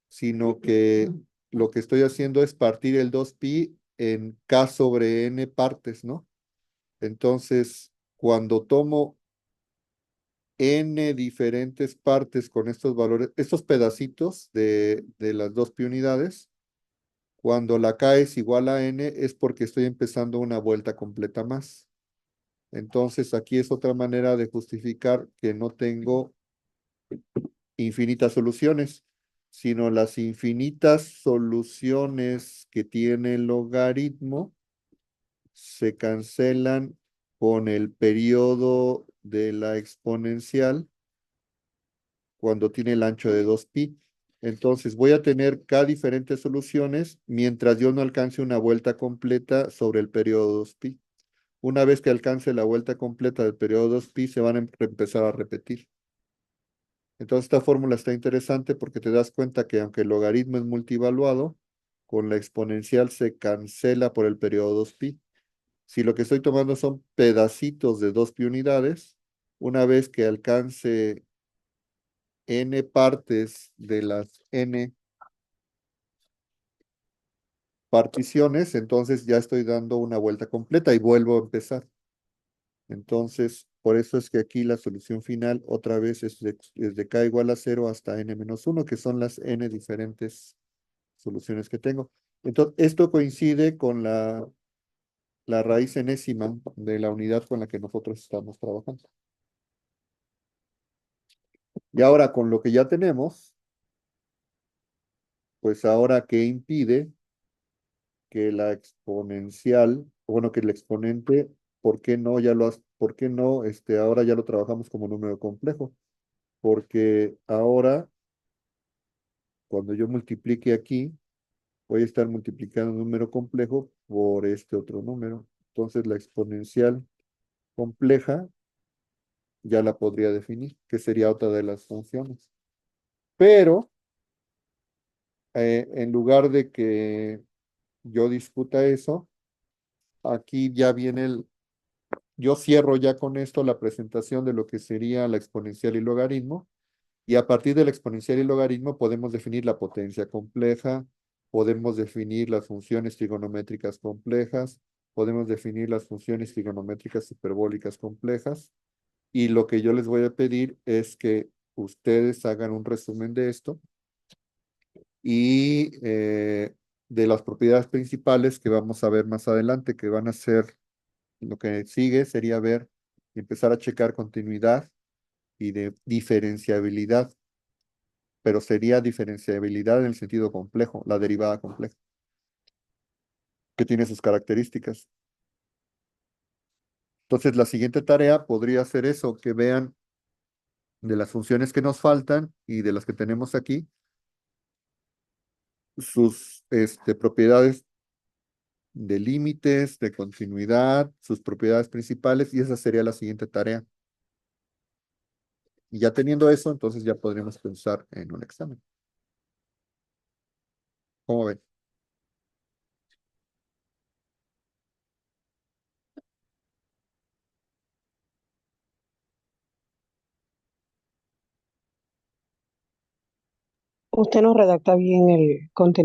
sino que lo que estoy haciendo es partir el 2pi en k sobre n partes, ¿no? Entonces, cuando tomo n diferentes partes con estos valores, estos pedacitos de las 2pi unidades, cuando la k es igual a n es porque estoy empezando una vuelta completa más. Entonces, aquí es otra manera de justificar que no tengo infinitas soluciones, sino las infinitas soluciones que tiene el logaritmo se cancelan con el periodo de la exponencial cuando tiene el ancho de 2pi. Entonces voy a tener K diferentes soluciones mientras yo no alcance una vuelta completa sobre el periodo 2pi. Una vez que alcance la vuelta completa del periodo 2pi, se van a empezar a repetir. Entonces esta fórmula está interesante porque te das cuenta que aunque el logaritmo es multivaluado, con la exponencial se cancela por el periodo 2pi. Si lo que estoy tomando son pedacitos de 2pi unidades, una vez que alcance n partes de las n particiones, entonces ya estoy dando una vuelta completa y vuelvo a empezar. Entonces, por eso es que aquí la solución final otra vez es de k igual a 0 hasta n-1, que son las n diferentes soluciones que tengo. Entonces, esto coincide con la raíz enésima de la unidad con la que nosotros estamos trabajando. Y ahora con lo que ya tenemos, pues ahora, ¿qué impide que la exponencial, bueno, que el exponente, ¿por qué no por qué no, ahora ya lo trabajamos como número complejo? Porque ahora, cuando yo multiplique aquí, voy a estar multiplicando un número complejo por este otro número. Entonces, la exponencial compleja ya la podría definir, que sería otra de las funciones. Pero, en lugar de que yo discuta eso, aquí ya viene yo cierro ya con esto la presentación de lo que sería la exponencial y logaritmo, y a partir del exponencial y logaritmo podemos definir la potencia compleja, podemos definir las funciones trigonométricas complejas, podemos definir las funciones trigonométricas hiperbólicas complejas, y lo que yo les voy a pedir es que ustedes hagan un resumen de esto y de las propiedades principales que vamos a ver más adelante, que van a ser, lo que sigue sería ver y empezar a checar continuidad y de diferenciabilidad, pero sería diferenciabilidad en el sentido complejo, la derivada compleja, que tiene sus características. Entonces, la siguiente tarea podría ser eso, que vean de las funciones que nos faltan y de las que tenemos aquí, sus propiedades de límites, de continuidad, sus propiedades principales, y esa sería la siguiente tarea. Y ya teniendo eso, entonces ya podríamos pensar en un examen. ¿Cómo ven? Usted no redacta bien el contenido.